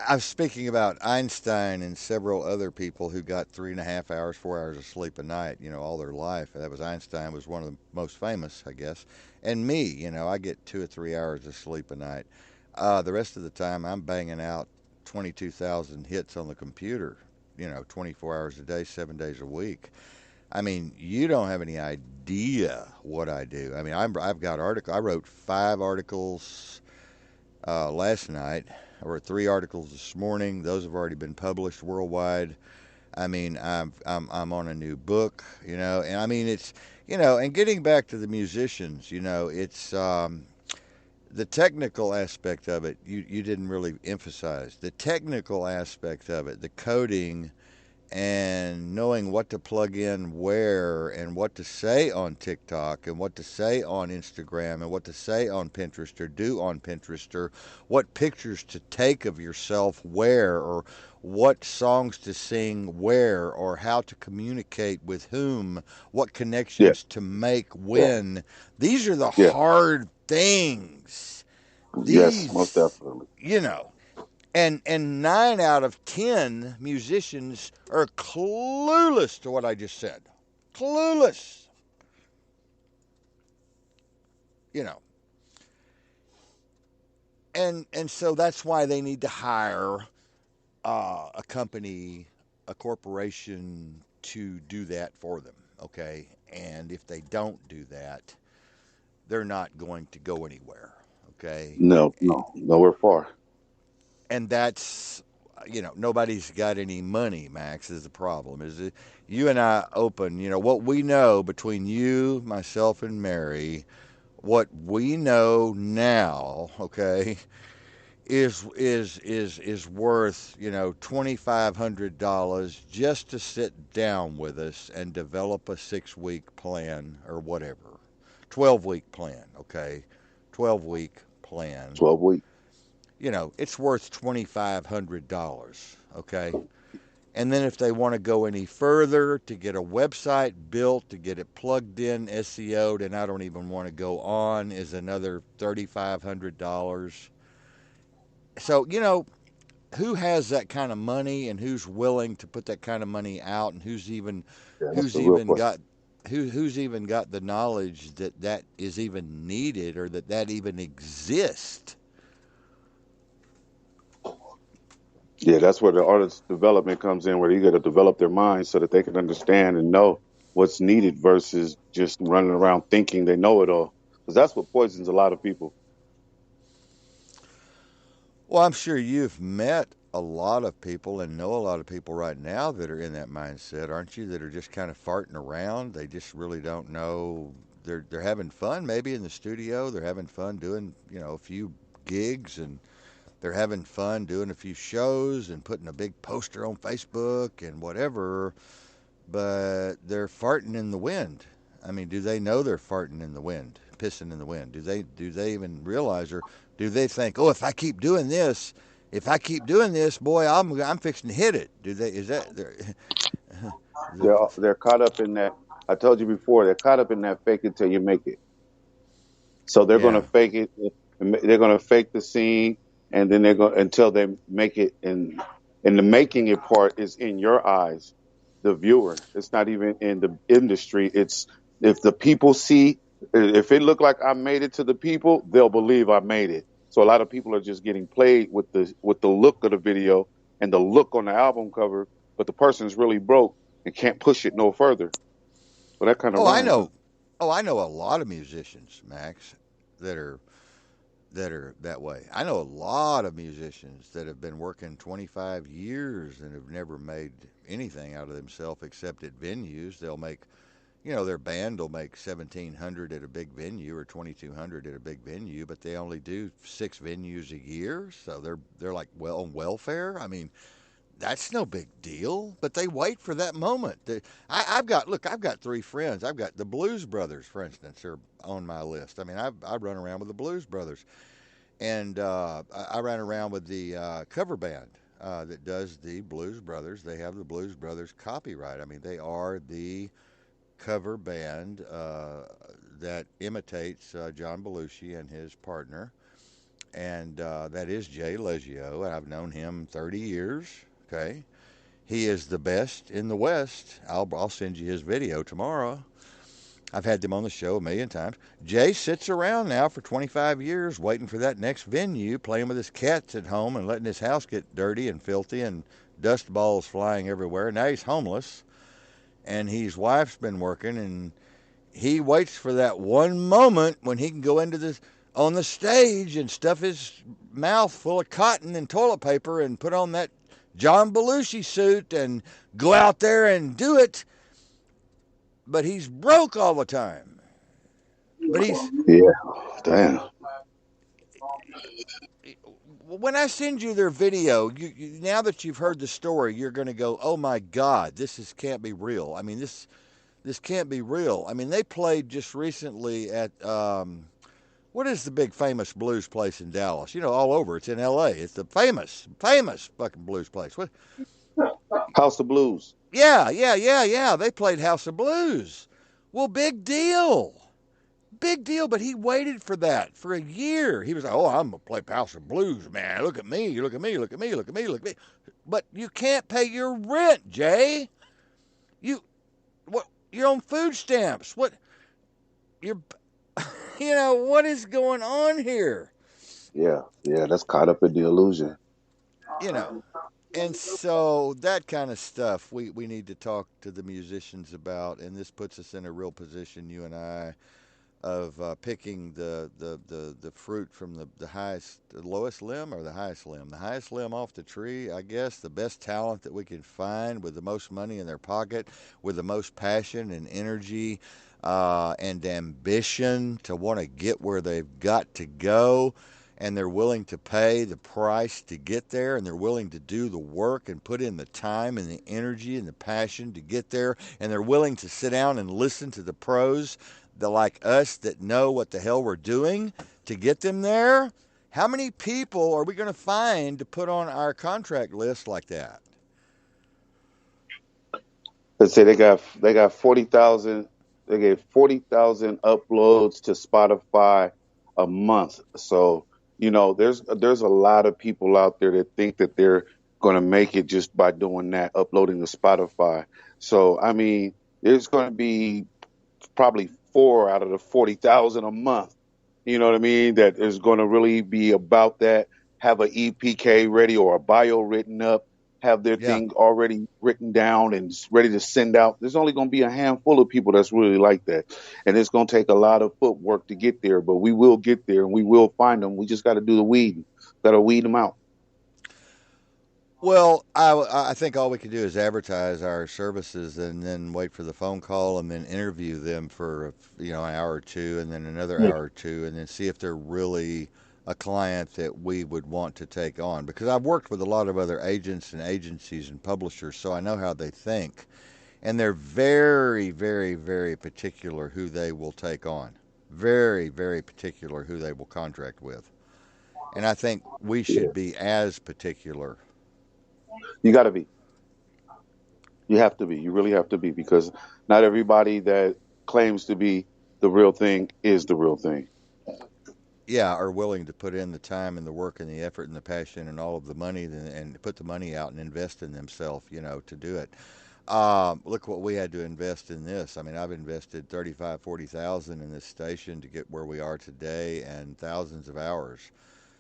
I'm speaking about Einstein and several other people who got 3.5 hours, 4 hours of sleep a night, all their life. That was Einstein was one of the most famous, I guess. And me, I get 2 or 3 hours of sleep a night. The rest of the time, I'm banging out 22,000 hits on the computer, 24 hours a day, 7 days a week. I mean, you don't have any idea what I do. I mean, I've got article. I wrote 5 articles last night. I wrote 3 articles this morning. Those have already been published worldwide. I mean, I'm on a new book, and I mean it's and getting back to the musicians, it's the technical aspect of it. You didn't really emphasize the technical aspect of it, the coding and knowing what to plug in where and what to say on TikTok and what to say on Instagram and what to say on Pinterest or do on Pinterest or what pictures to take of yourself where or what songs to sing where or how to communicate with whom, what Yeah, connections to make yeah, when. These are the yeah. hard things. Yes, most These, definitely. you know, and 9 out of 10 musicians are clueless to what I just said. Clueless, you know. And so that's why they need to hire a company, a corporation to do that for them. Okay, and if they don't do that, they're not going to go anywhere. Okay, No, no, nowhere far. and that's nobody's got any money. Max is the problem. Is it you and I open? What we know between you, myself, and Mary. What we know now, okay, is worth $2,500 just to sit down with us and develop a 6 week plan or whatever, 12 week plan, okay, 12 week plan. 12 weeks. It's worth $2,500, okay? And then if they want to go any further to get a website built, to get it plugged in, SEO'd, and I don't even want to go on, is another $3,500. So, who has that kind of money and who's willing to put that kind of money out and Yeah, that's who's the real even question. got who's even got the knowledge that that is even needed or that that even exists? Yeah, that's where the artist development comes in, where you got to develop their minds so that they can understand and know what's needed versus just running around thinking they know it all. Because that's what poisons a lot of people. Well, I'm sure you've met a lot of people and know a lot of people right now that are in that mindset, aren't you? That are just kind of farting around. They just really don't know. They're having fun maybe in the studio. They're having fun doing, a few gigs and they're having fun doing a few shows and putting a big poster on Facebook and whatever, but they're farting in the wind. I mean, do they know they're farting in the wind, pissing in the wind? Do they even realize, or do they think, oh, if I keep doing this, boy, I'm fixing to hit it? Do they? Is that the, They're caught up in that. I told you before, they're caught up in that fake it till you make it. So they're going to yeah? fake it. They're going to fake the scene, and then they're going until they make it. And the making it part is in your eyes, the viewer. It's not even in the industry. It's if the people see, if it look like I made it to the people, they'll believe I made it. So a lot of people are just getting played with the look of the video and the look on the album cover, but the person's really broke and can't push it no further. So that kind of Oh, I runs know. them. Oh, I know a lot of musicians, Max, that are that way. I know a lot of musicians that have been working 25 years and have never made anything out of themselves except at venues. They'll make, their band will make 1,700 at a big venue or 2,200 at a big venue, but they only do 6 venues a year, so they're like well on welfare. I mean, that's no big deal, but they wait for that moment. I've got 3 friends. I've got the Blues Brothers, for instance, are on my list. I mean, I run around with the Blues Brothers, and I ran around with the cover band that does the Blues Brothers. They have the Blues Brothers copyright. I mean, they are the cover band that imitates John Belushi and his partner, and that is Jay Leggio. I've known him 30 years. Okay, he is the best in the West. I'll send you his video tomorrow. I've had them on the show a million times. Jay sits around now for 25 years waiting for that next venue, playing with his cats at home and letting his house get dirty and filthy and dust balls flying everywhere. Now he's homeless and his wife's been working, and he waits for that one moment when he can go into this on the stage and stuff his mouth full of cotton and toilet paper and put on that John Belushi suit and go out there and do it. But he's broke all the time. But he's Yeah, damn. when I send you their video, now that you've heard the story, you're going to go, "Oh my God, can't be real." I mean, this can't be real. I mean, they played just recently at what is the big famous blues place in Dallas? All over. It's in L.A. It's the famous fucking blues place. What? House of Blues. Yeah. They played House of Blues. Well, big deal. Big deal, but he waited for that for a year. He was like, "Oh, I'm gonna play House of Blues, man. Look at me, look at me, look at me, look at me, look at me." But you can't pay your rent, Jay. You what? You're on food stamps. What? You're, what is going on here? Yeah, yeah, that's caught up in the illusion. You know, and so that kind of stuff we need to talk to the musicians about, and this puts us in a real position, you and I, of picking the fruit from the lowest limb or the highest limb off the tree. I guess the best talent that we can find with the most money in their pocket, with the most passion and energy and ambition to want to get where they've got to go. And they're willing to pay the price to get there, and they're willing to do the work and put in the time and the energy and the passion to get there, and they're willing to sit down and listen to the pros, the like us that know what the hell we're doing to get them there. How many people are we going to find to put on our contract list like that? Let's say they got 40,000. They gave 40,000 uploads to Spotify a month. So there's a lot of people out there that think that they're going to make it just by doing that, uploading to Spotify. So I mean, there's going to be probably four out of the 40,000 a month. You know what I mean? That is going to really be about that. Have an EPK ready or a bio written up. Have their Yeah. thing already written down and ready to send out. There's only going to be a handful of people that's really like that, and it's going to take a lot of footwork to get there. But we will get there, and we will find them. We just got to do the weeding. Got to weed them out. Well, I think all we can do is advertise our services and then wait for the phone call and then interview them for an hour or two and then another hour or two and then see if they're really a client that we would want to take on. Because I've worked with a lot of other agents and agencies and publishers, so I know how they think, and they're very, very, very particular who they will take on. Very, very particular who they will contract with. And I think we Yeah, should be as particular. you got to be. You have to be. You really have to be because not everybody that claims to be the real thing is the real thing. Yeah, are willing to put in the time and the work and the effort and the passion and all of the money and put the money out and invest in themselves, to do it. Look what we had to invest in this. I mean, I've invested 35, 40,000 in this station to get where we are today and thousands of hours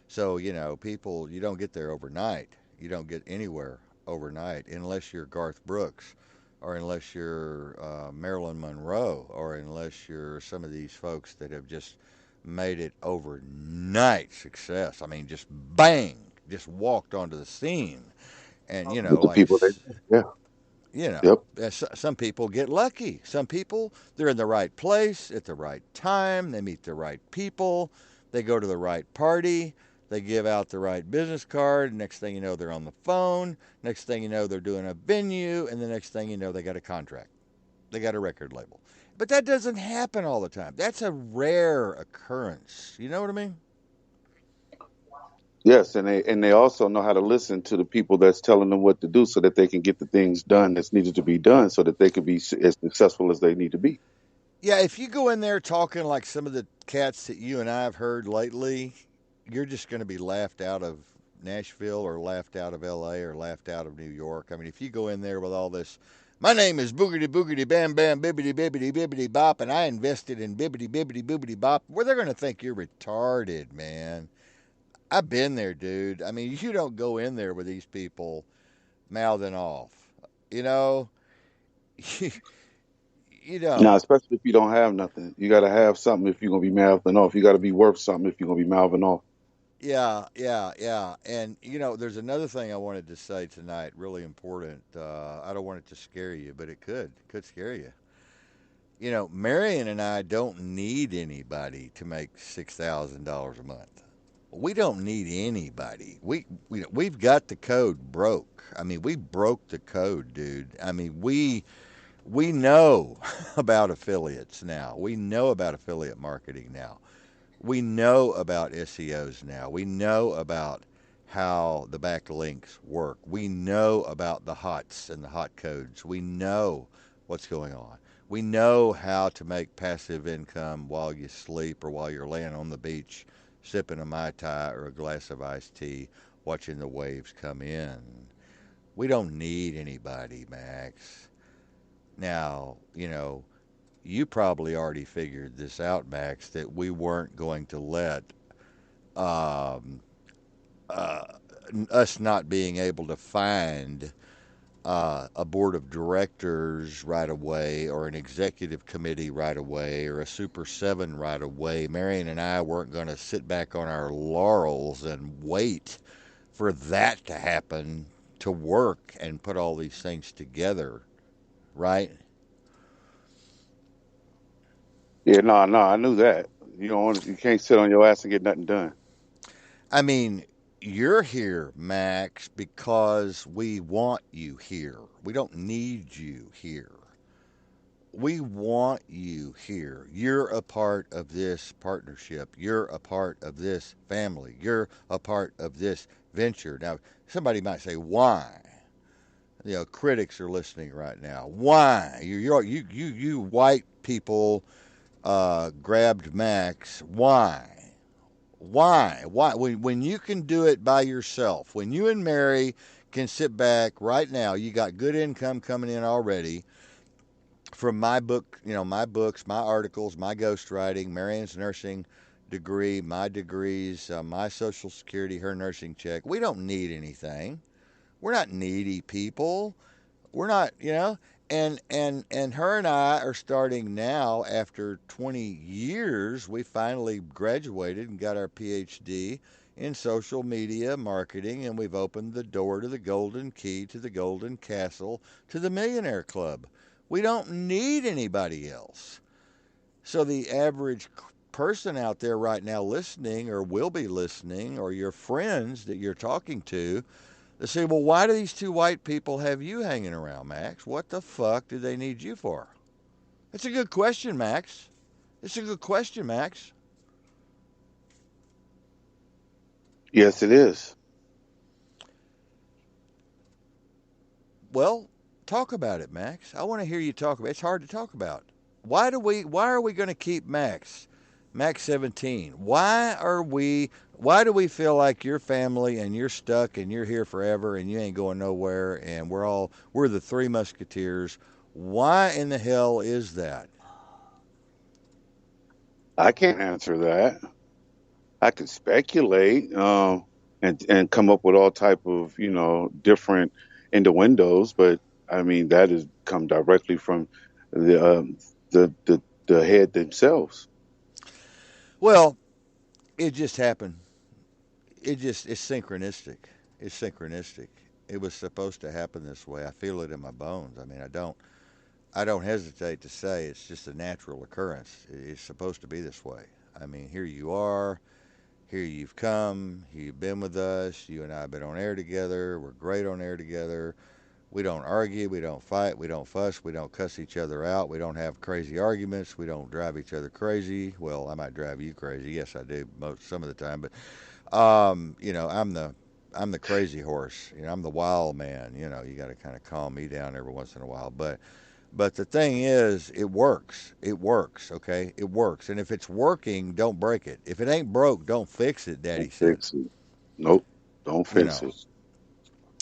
So, people, you don't get there overnight. You don't get anywhere overnight unless you're Garth Brooks or unless you're Marilyn Monroe or unless you're some of these folks that have just made it overnight success. I mean, just bang, just walked onto the scene. And, With the like, people that, yeah, you know, yep. some people get lucky. Some people, they're in the right place at the right time. They meet the right people. They go to the right party. They give out the right business card. Next thing you know, they're on the phone. Next thing you know, they're doing a venue. And the next thing you know, they got a contract. They got a record label. But that doesn't happen all the time. That's a rare occurrence. You know what I mean? Yes, and they also know how to listen to the people that's telling them what to do so that they can get the things done that's needed to be done so that they can be as successful as they need to be. Yeah, if you go in there talking like some of the cats that you and I have heard lately, you're just going to be laughed out of Nashville or laughed out of LA or laughed out of New York. I mean, if you go in there with all this, my name is Boogity Boogity Bam Bam Bibbity Bibbity Bibbity Bop, and I invested in Bibbity Bibbity Boobity Bop, well, they're going to think you're retarded, man. I've been there, dude. I mean, you don't go in there with these people mouthing off. You know, you, you Now, don't. especially if you don't have nothing, you got to have something if you're gonna be mouthing off. You got to be worth something if you're gonna be mouthing off. Yeah, yeah, yeah. And, there's another thing I wanted to say tonight, really important. I don't want it to scare you, but it could. It could scare you. Marion and I don't need anybody to make $6,000 a month. We don't need anybody. We've got the code broke. I mean, we broke the code, dude. I mean, we know about affiliates now. We know about affiliate marketing now. We know about SEOs now. We know about how the backlinks work. We know about the HOTS and the hot codes. We know what's going on. We know how to make passive income while you sleep or while you're laying on the beach sipping a Mai Tai or a glass of iced tea watching the waves come in. We don't need anybody, Max. Now, you probably already figured this out, Max, that we weren't going to let um, uh, us not being able to find a board of directors right away or an executive committee right away or a Super 7 right away. Marion and I weren't going to sit back on our laurels and wait for that to happen to work and put all these things together, right? Yeah, no, no, I knew that. You can't sit on your ass and get nothing done. I mean, you're here, Max, because we want you here. We don't need you here. We want you here. You're a part of this partnership. You're a part of this family. You're a part of this venture. Now, somebody might say, why? Critics are listening right now. Why? You white people grabbed Max. Why? Why? Why? When you can do it by yourself, when you and Mary can sit back right now, you got good income coming in already from my book, my books, my articles, my ghostwriting, Marion's nursing degree, my degrees, my Social Security, her nursing check. We don't need anything. We're not needy people. We're not, and her and I are starting now after 20 years. We finally graduated and got our PhD in social media marketing, and we've opened the door to the golden key, to the golden castle, to the millionaire club. We don't need anybody else. So the average person out there right now listening or will be listening, or your friends that you're talking to, they say, well, why do these two white people have you hanging around, Max? What the fuck do they need you for? It's a good question, Max. It's a good question, Max. Yes, it is. Well, talk about it, Max. I want to hear you talk about it. It's hard to talk about. Why are we going to keep Max? Max 17. Why do we feel like your family and you're stuck and you're here forever and you ain't going nowhere and we're the three musketeers? Why in the hell is that? I can't answer that. I could speculate, and come up with all type of different innuendos, but I mean that has come directly from the the head themselves. Well, it just happened. It's synchronistic. It's synchronistic. It was supposed to happen this way. I feel it in my bones. I mean, I don't hesitate to say it's just a natural occurrence. It's supposed to be this way. I mean, here you are. Here you've come. You've been with us. You and I have been on air together. We're great on air together. We don't argue. We don't fight. We don't fuss. We don't cuss each other out. We don't have crazy arguments. We don't drive each other crazy. Well, I might drive you crazy. Yes, I do some of the time. But I'm the crazy horse. I'm the wild man. You got to kind of calm me down every once in a while. But the thing is, it works. It works. Okay, it works. And if it's working, don't break it. If it ain't broke, don't fix it. Don't Daddy said. fix it. Nope. Don't You fix know. it.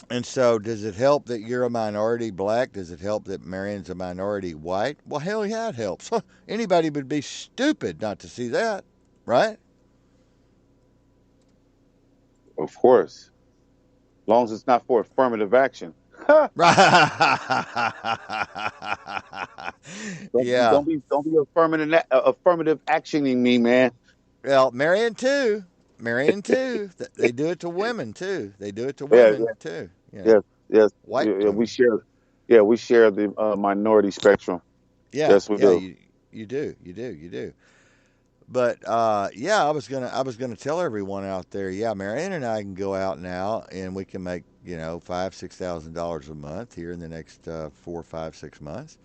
And so, does it help that you're a minority black? Does it help that Marion's a minority white? Well, hell yeah, it helps. Anybody would be stupid not to see that, right? Of course, as long as it's not for affirmative action. Yeah. Don't be affirmative actioning me, man. Well, Marion too. Marion too. They do it to women too. They do it to Yeah, women too. yes, yes. White Yeah, we women. share. Yeah, we share the minority spectrum. Yeah, Yes, we yeah. do. You do. You do. You do. But yeah, I was gonna tell everyone out there. Yeah, Marion and I can go out now, and we can make $5,000-6,000 a month here in the next 4, 5, 6 months.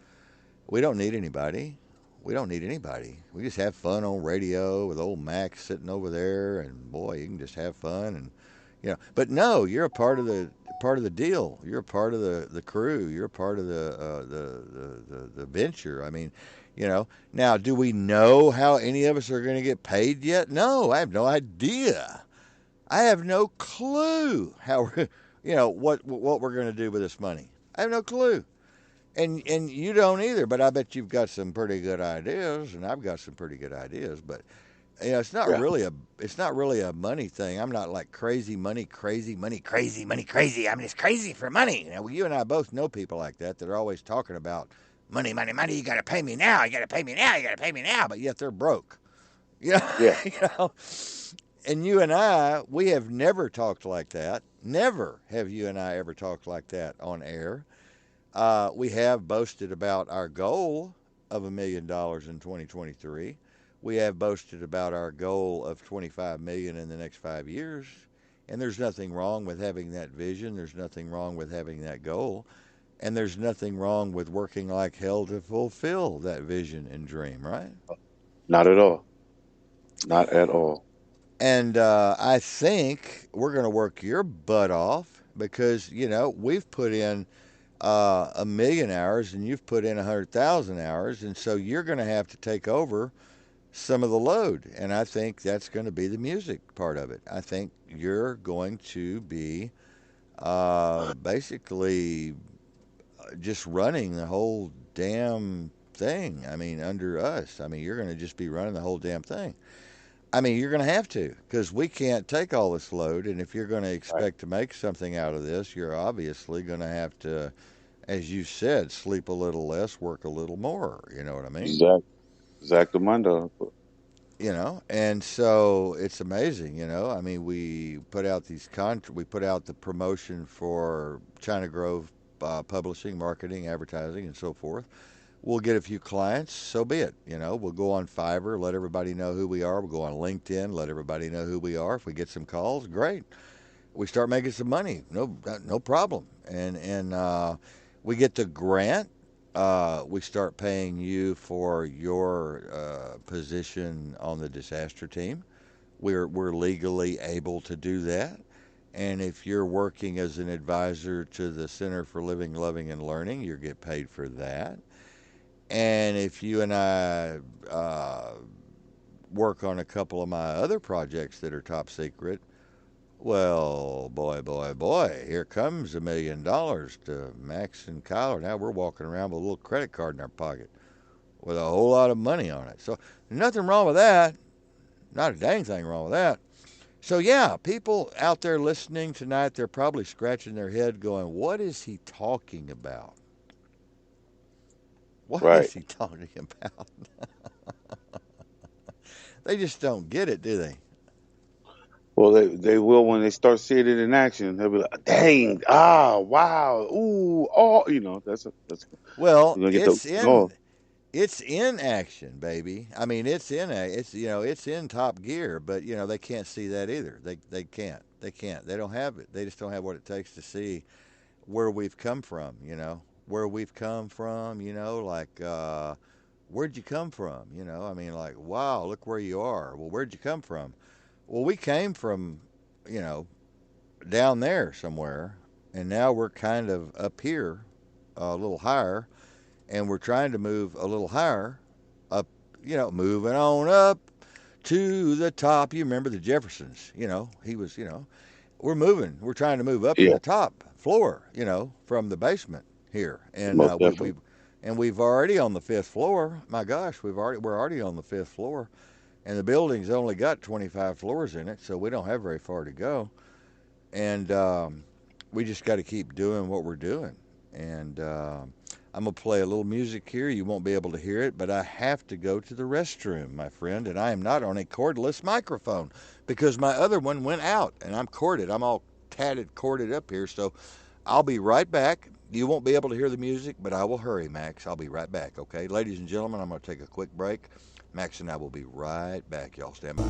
We don't need anybody. We don't need anybody. We just have fun on radio with old Max sitting over there, and boy, you can just have fun and. But no, you're a part of the deal. You're a part of the crew. You're a part of the venture. I mean, you know. Now, do we know how any of us are going to get paid yet? No, I have no idea. I have no clue how we're, what we're going to do with this money. I have no clue. And you don't either, but I bet you've got some pretty good ideas, and I've got some pretty good ideas. But it's not Yeah, really a money thing. I'm not like crazy money, crazy money, crazy money, crazy. I'm just crazy for money. You and I both know people like that are always talking about money, money, money. You got to pay me now. You got to pay me now. You got to pay me now. But yet they're broke. Yeah, yeah. you know. And you and I, we have never talked like that. Never have you and I ever talked like that on air. We have boasted about our goal of $1 million in 2023. We have boasted about our goal of 25 million in the next 5 years. And there's nothing wrong with having that vision. There's nothing wrong with having that goal. And there's nothing wrong with working like hell to fulfill that vision and dream, right? Not at all. Not at all. And I think we're going to work your butt off because, we've put in 1 million hours and you've put in 100,000 hours. And so you're going to have to take over some of the load. And I think that's going to be the music part of it. I think you're going to be basically just running the whole damn thing. I mean, under us. I mean, you're going to just be running the whole damn thing. I mean, you're going to have to because we can't take all this load. And if you're going to Right. expect to make something out of this, you're obviously going to have to, as you said, sleep a little less, work a little more. You know what I mean? Exact. Exactamundo. And so it's amazing. I mean, we put out the promotion for China Grove publishing, marketing, advertising, and so forth. We'll get a few clients, so be it. We'll go on Fiverr, let everybody know who we are. We'll go on LinkedIn, let everybody know who we are. If we get some calls, great. We start making some money, no problem. And we get the grant. We start paying you for your position on the disaster team. We're legally able to do that. And if you're working as an advisor to the Center for Living, Loving, and Learning, you get paid for that. And if you and I work on a couple of my other projects that are top secret, well, boy, boy, boy, here comes $1 million to Max and Kyler. Now we're walking around with a little credit card in our pocket with a whole lot of money on it. So nothing wrong with that. Not a dang thing wrong with that. So, yeah, people out there listening tonight, they're probably scratching their head going, what is he talking about? What Right. is he talking about? They just don't get it, do they? Well, they will when they start seeing it in action. They'll be like, "Dang! Ah! Wow! Ooh! Oh!" That's Well, you're gonna get the oh it's in action, baby. I mean, it's it's in top gear, but they can't see that either. They can't. They can't. They don't have it. They just don't have what it takes to see where we've come from. Where we've come from. Like where'd you come from? I mean, like, wow, look where you are. Well, where'd you come from? Well, we came from, you know, down there somewhere, and now we're kind of up here, a little higher, and we're trying to move a little higher, up, moving on up to the top. You remember the Jeffersons? He was, we're moving. We're trying to move up to yeah, the top floor, from the basement here, and most we definitely. and we've already on the fifth floor. My gosh, we're already on the fifth floor, and the building's only got 25 floors in it, so we don't have very far to go, and we just got to keep doing what we're doing, and I'm gonna play a little music here. You won't be able to hear it, but I have to go to the restroom, my friend, and I am not on a cordless microphone because my other one went out, and I'm corded. I'm all tatted, corded up here, so I'll be right back. You won't be able to hear the music, but I will hurry, Max. I'll be right back, okay? Ladies and gentlemen, I'm going to take a quick break. Max and I will be right back. Y'all stand by.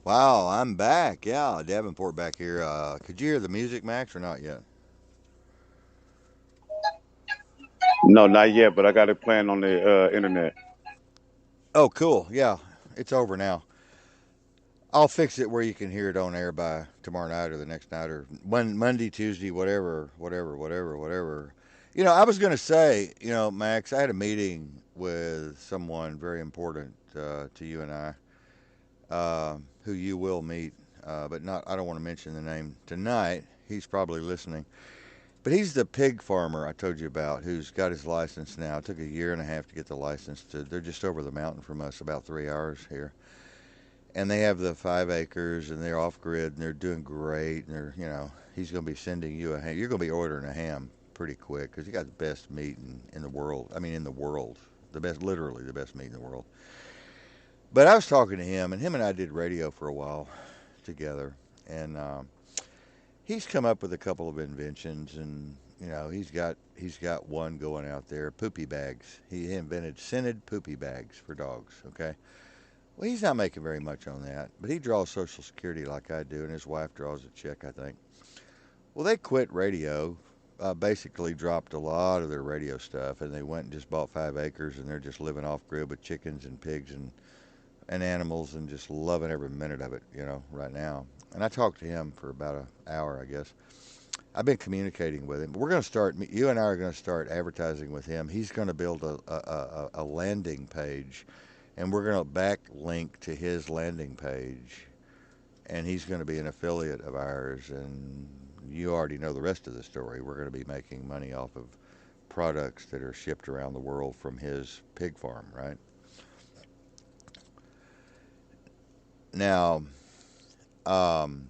Wow, I'm back. Yeah, Davenport back here. Could you hear the music, Max, or not yet? No, not yet, but I got it playing on the internet. Oh, cool. Yeah, it's over now. I'll fix it where you can hear it on air by tomorrow night or the next night or Monday, Tuesday, whatever. I was going to say, Max, I had a meeting with someone very important to you and I, who you will meet, but not. I don't want to mention the name tonight. He's probably listening, but he's the pig farmer I told you about, who's got his license now. It took a year and a half to get the license. They're just over the mountain from us, about 3 hours here, and they have the 5 acres, and they're off grid, and they're doing great. And he's going to be sending you a ham. You're going to be ordering a ham pretty quick because you got the best meat in the world. I mean, in the world, the best, literally the best meat in the world. But I was talking to him, and I did radio for a while together, and he's come up with a couple of inventions, and he's got one going out there. Poopy bags. He invented scented poopy bags for dogs. Okay. Well, he's not making very much on that, but he draws Social Security like I do, and his wife draws a check, I think. Well, they quit radio. Basically, dropped a lot of their radio stuff, and they went and just bought 5 acres, and they're just living off grid with chickens and pigs and animals, and just loving every minute of it, right now. And I talked to him for about an hour, I guess. I've been communicating with him. We're going to start. You and I are going to start advertising with him. He's going to build a landing page, and we're going to backlink to his landing page, and he's going to be an affiliate of ours. And you already know the rest of the story. We're going to be making money off of products that are shipped around the world from his pig farm, right? Now, um,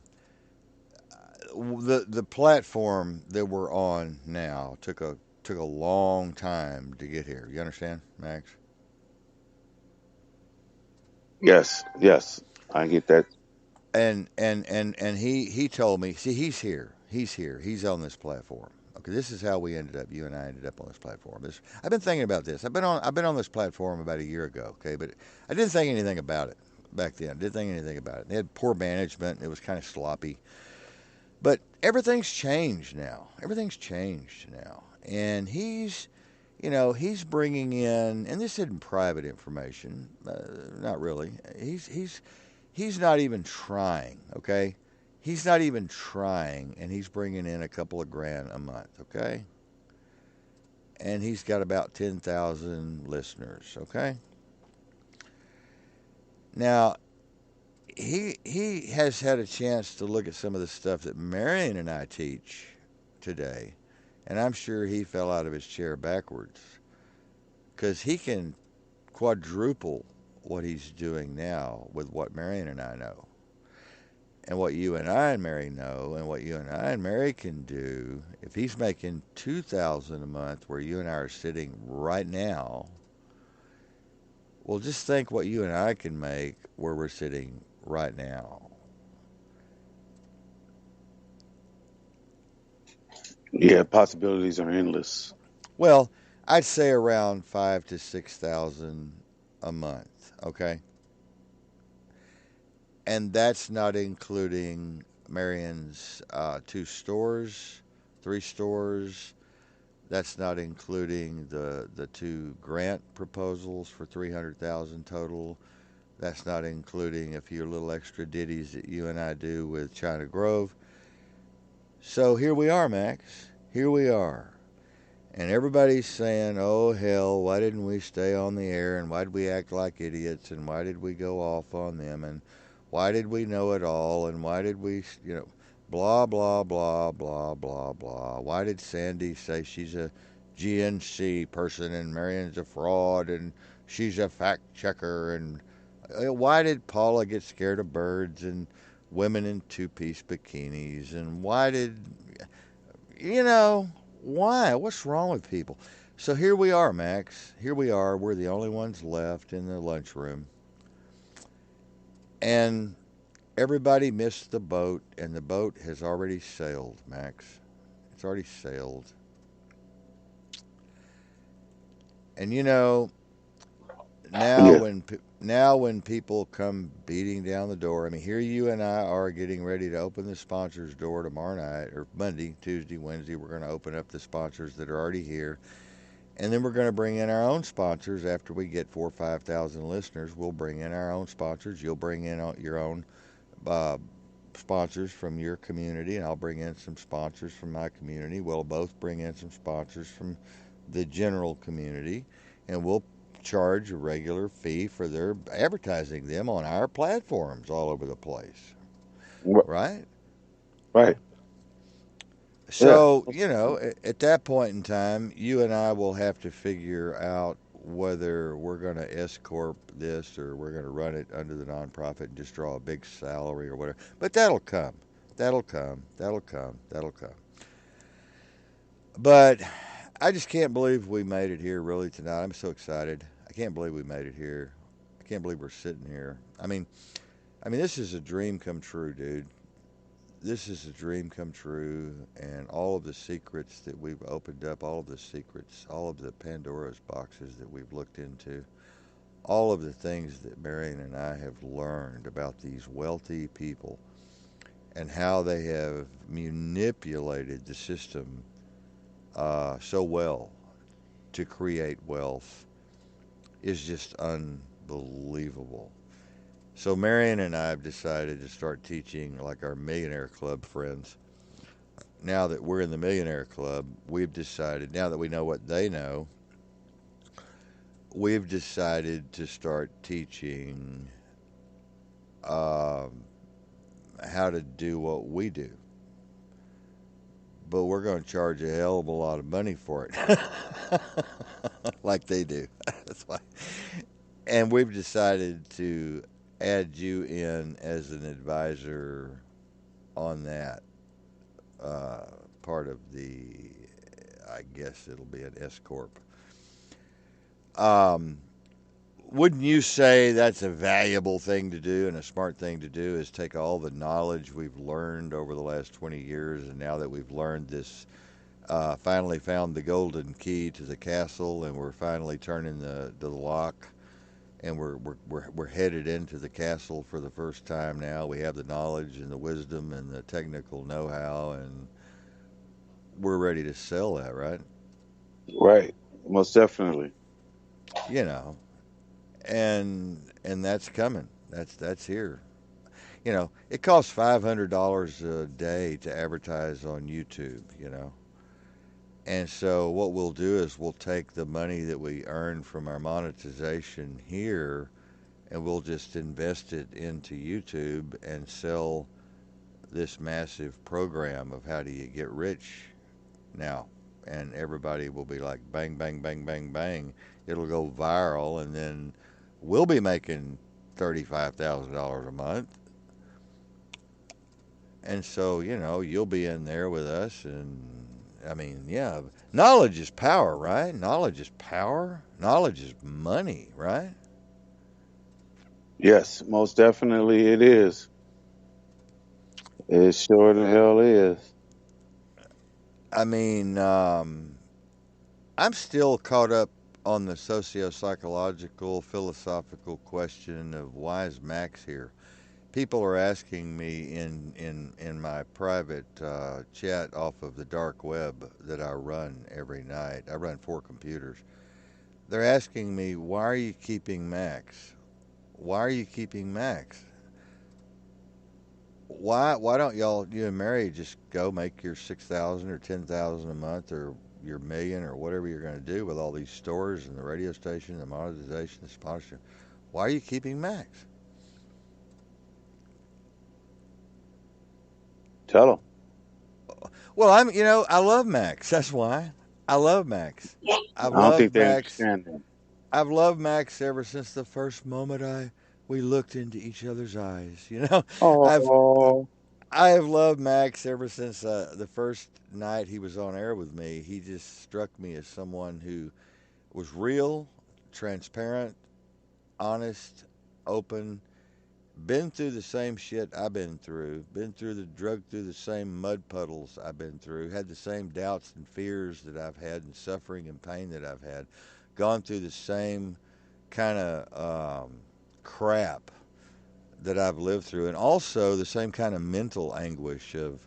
the platform that we're on now took a long time to get here. You understand, Max? Yes, yes, I get that. And he told me, see, he's here. He's here. He's on this platform. Okay, this is how we ended up. You and I ended up on this platform. I've been thinking about this. I've been on this platform about a year ago. Okay, but I didn't think anything about it back then. Didn't think anything about it. They had poor management. It was kind of sloppy. But everything's changed now. Everything's changed now. And he's bringing in, and this isn't private information, not really. He's not even trying. Okay, he's not even trying, and he's bringing in a couple of grand a month. Okay, and he's got about 10,000 listeners. Okay, now he has had a chance to look at some of the stuff that Marion and I teach today, and I'm sure he fell out of his chair backwards because he can quadruple what he's doing now with what Marion and I know. And what you and I and Mary know, and what you and I and Mary can do, if he's making 2,000 a month, where you and I are sitting right now, well, just think what you and I can make where we're sitting right now. Yeah, possibilities are endless. Well, I'd say around 5 to 6,000 a month. Okay, and that's not including Marion's 2 stores, 3 stores. That's not including the 2 grant proposals for 300,000 total. That's not including a few little extra ditties that you and I do with China Grove. So here we are, Max. Here we are. And everybody's saying, oh, hell, why didn't we stay on the air? And why did we act like idiots? And why did we go off on them? And why did we know it all? And why did we, blah, blah, blah, blah, blah, blah. Why did Sandy say she's a GNC person and Marion's a fraud and she's a fact checker? And why did Paula get scared of birds and women in 2 piece bikinis? And why did, you know, why? What's wrong with people? So here we are, Max. Here we are. We're the only ones left in the lunchroom. And everybody missed the boat, and the boat has already sailed, Max. It's already sailed. And now Yeah. when people come beating down the door, I mean, here you and I are getting ready to open the sponsors door tomorrow night or Monday, Tuesday, Wednesday. We're going to open up the sponsors that are already here. And then we're going to bring in our own sponsors after we get 4 or 5,000 listeners. We'll bring in our own sponsors. You'll bring in your own uh, sponsors from your community, and I'll bring in some sponsors from my community. We'll both bring in some sponsors from the general community, and we'll charge a regular fee for their advertising them on our platforms all over the place, right? Right. Yeah. So, at that point in time, you and I will have to figure out whether we're going to S corp this or we're going to run it under the nonprofit and just draw a big salary or whatever. But that'll come. That'll come. That'll come. That'll come. But I just can't believe we made it here really tonight. I'm so excited. I can't believe we made it here. I can't believe we're sitting here. I mean, this is a dream come true, dude. this is a dream come true, and all of the secrets that we've opened up, all of the secrets, all of the Pandora's boxes that we've looked into, all of the things that Marion and I have learned about these wealthy people and how they have manipulated the system so well to create wealth is just unbelievable. So Marion and I have decided to start teaching like our millionaire club friends. Now that we're in the millionaire club, we've decided, now that we know what they know, we've decided to start teaching um, how to do what we do. But we're going to charge a hell of a lot of money for it, like they do. That's why. And we've decided to add you in as an advisor on that uh, part of the. I guess it'll be an S corp. Um, wouldn't you say that's a valuable thing to do and a smart thing to do? Is take all the knowledge we've learned over the last 20 years, and now that we've learned this, finally found the golden key to the castle, and we're finally turning the lock, and we're headed into the castle for the first time now. We have the knowledge and the wisdom and the technical know-how, and we're ready to sell that, right? Right. Most definitely. You know, and that's coming. That's here. You know, it costs $500 a day to advertise on YouTube. You know, and so what we'll do is we'll take the money that we earn from our monetization here, and we'll just invest it into YouTube and sell this massive program of how do you get rich now. And everybody will be like, bang, bang, bang, bang, bang. It'll go viral, and then we'll be making $35,000 a month. And so, you know, you'll be in there with us. And I mean, yeah, knowledge is power, right? Knowledge is power. Knowledge is money, right? Yes, most definitely it is. It sure the hell is. I mean, I'm still caught up on the socio psychological, philosophical question of why is Max here? People are asking me in my private chat off of the dark web that I run every night. I run 4 computers. They're asking me, why are you keeping Max? Why are you keeping Max? Why don't y'all, you and Mary, just go make your 6,000 or 10,000 a month, or your million, or whatever you're going to do with all these stores and the radio station, the monetization, the sponsorship? Why are you keeping Max? Tell them. Well, I love Max. That's why I love Max. I've I don't loved think they Max. understand that. I've loved Max ever since the first moment we looked into each other's eyes. You know, I've Oh, I have loved Max ever since the first night he was on air with me. He just struck me as someone who was real, transparent, honest, open, been through the same shit I've been through the drug through the same mud puddles I've been through, had the same doubts and fears that I've had, and suffering and pain that I've had, gone through the same kind of crap that I've lived through, and also the same kind of mental anguish of,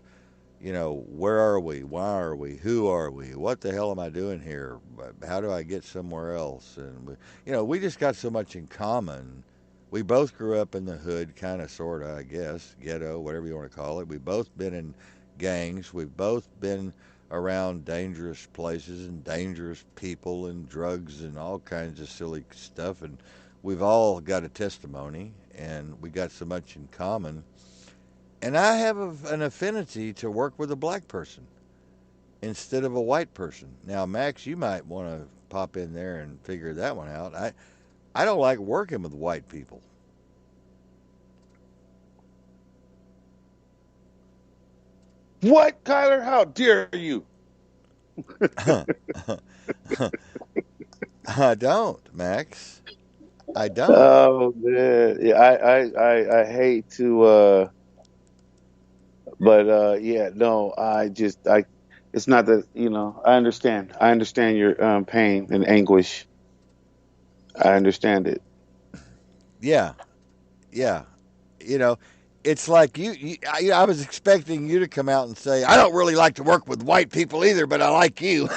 where are we? Why are we? Who are we? What the hell am I doing here? How do I get somewhere else? And we just got so much in common. We both grew up in the hood, kind of, sort of, I guess, ghetto, whatever you want to call it. We've both been in gangs. We've both been around dangerous places and dangerous people and drugs and all kinds of silly stuff. And we've all got a testimony, and we got so much in common. And I have an affinity to work with a black person instead of a white person. Now, Max, you might want to pop in there and figure that one out. I don't like working with white people. what, Kyler? How dare you? I don't, Max. I don't. Oh man, yeah, I hate to But yeah, no, I it's not that, I understand. I understand your pain and anguish. I understand it. Yeah, yeah. You know, it's like I was expecting you to come out and say, "I don't really like to work with white people either, but I like you."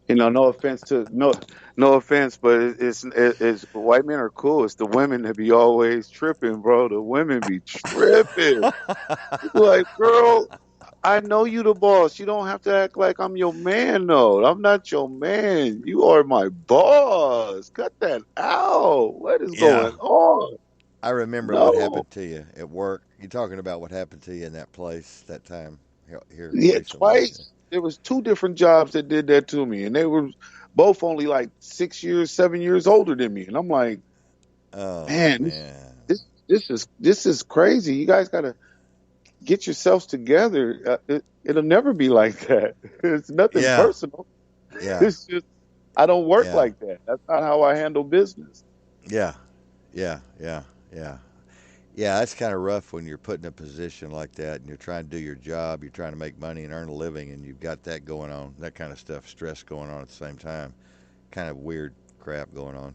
No offense to no offense, but it's white men are cool. It's the women that be always tripping, bro. The women be tripping. Like, girl, I know you the boss. You don't have to act like I'm your man, though. I'm not your man. You are my boss. Cut that out. What is Yeah, going on? I remember what No. happened to you at work. You talking about what happened to you in that place that time here Yeah, recently? twice. There was two different jobs that did that to me, and they were both only like 6 years, 7 years older than me. And I'm like, Oh man, man, this is crazy. You guys got to get yourselves together. It'll never be like that. It's nothing yeah, personal. yeah, It's just I don't work yeah, like that. That's not how I handle business. yeah, yeah, yeah, yeah. Yeah, that's kind of rough when you're put in a position like that and you're trying to do your job, you're trying to make money and earn a living, and you've got that going on, that kind of stuff, stress going on at the same time. Kind of weird crap going on.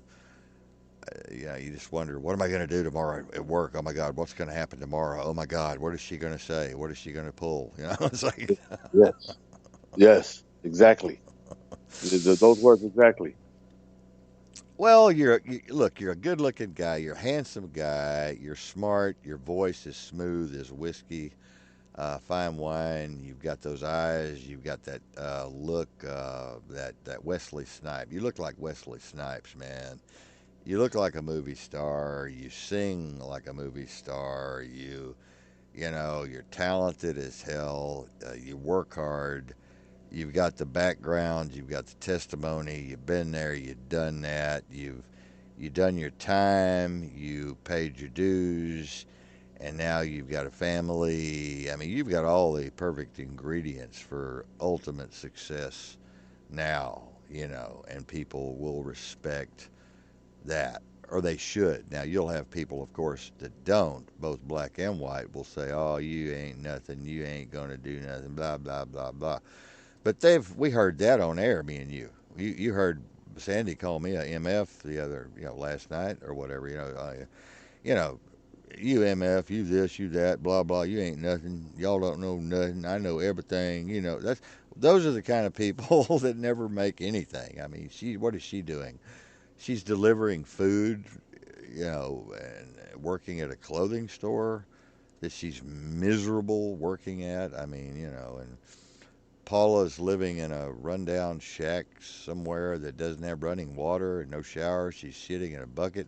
Yeah, you just wonder, what am I going to do tomorrow at work? Oh my God, what's going to happen tomorrow? Oh my God, what is she going to say? What is she going to pull? It's like, Yes, yes, exactly. Those words exactly. well, look, you're a good-looking guy, you're a handsome guy, you're smart, your voice is smooth as whiskey. Fine wine. You've got those eyes. You've got that look. That Wesley Snipes. You look like Wesley Snipes, man. You look like a movie star. You sing like a movie star. You're talented as hell. You work hard. You've got the background. You've got the testimony. You've been there. You've done that. You've done your time. You paid your dues, and now you've got a family. I mean, you've got all the perfect ingredients for ultimate success now, and people will respect that, or they should. Now, you'll have people, of course, that don't, both black and white, will say, oh, you ain't nothing, you ain't going to do nothing, blah, blah, blah, blah. But we heard that on air, me and you. You heard Sandy call me a MF the other, last night or whatever, you know, you MF, you this, you that, blah blah. You ain't nothing. Y'all don't know nothing. I know everything. Those are the kind of people that never make anything. I mean, what is she doing? She's delivering food, and working at a clothing store that she's miserable working at. I mean, and Paula's living in a rundown shack somewhere that doesn't have running water and no shower. She's shitting in a bucket,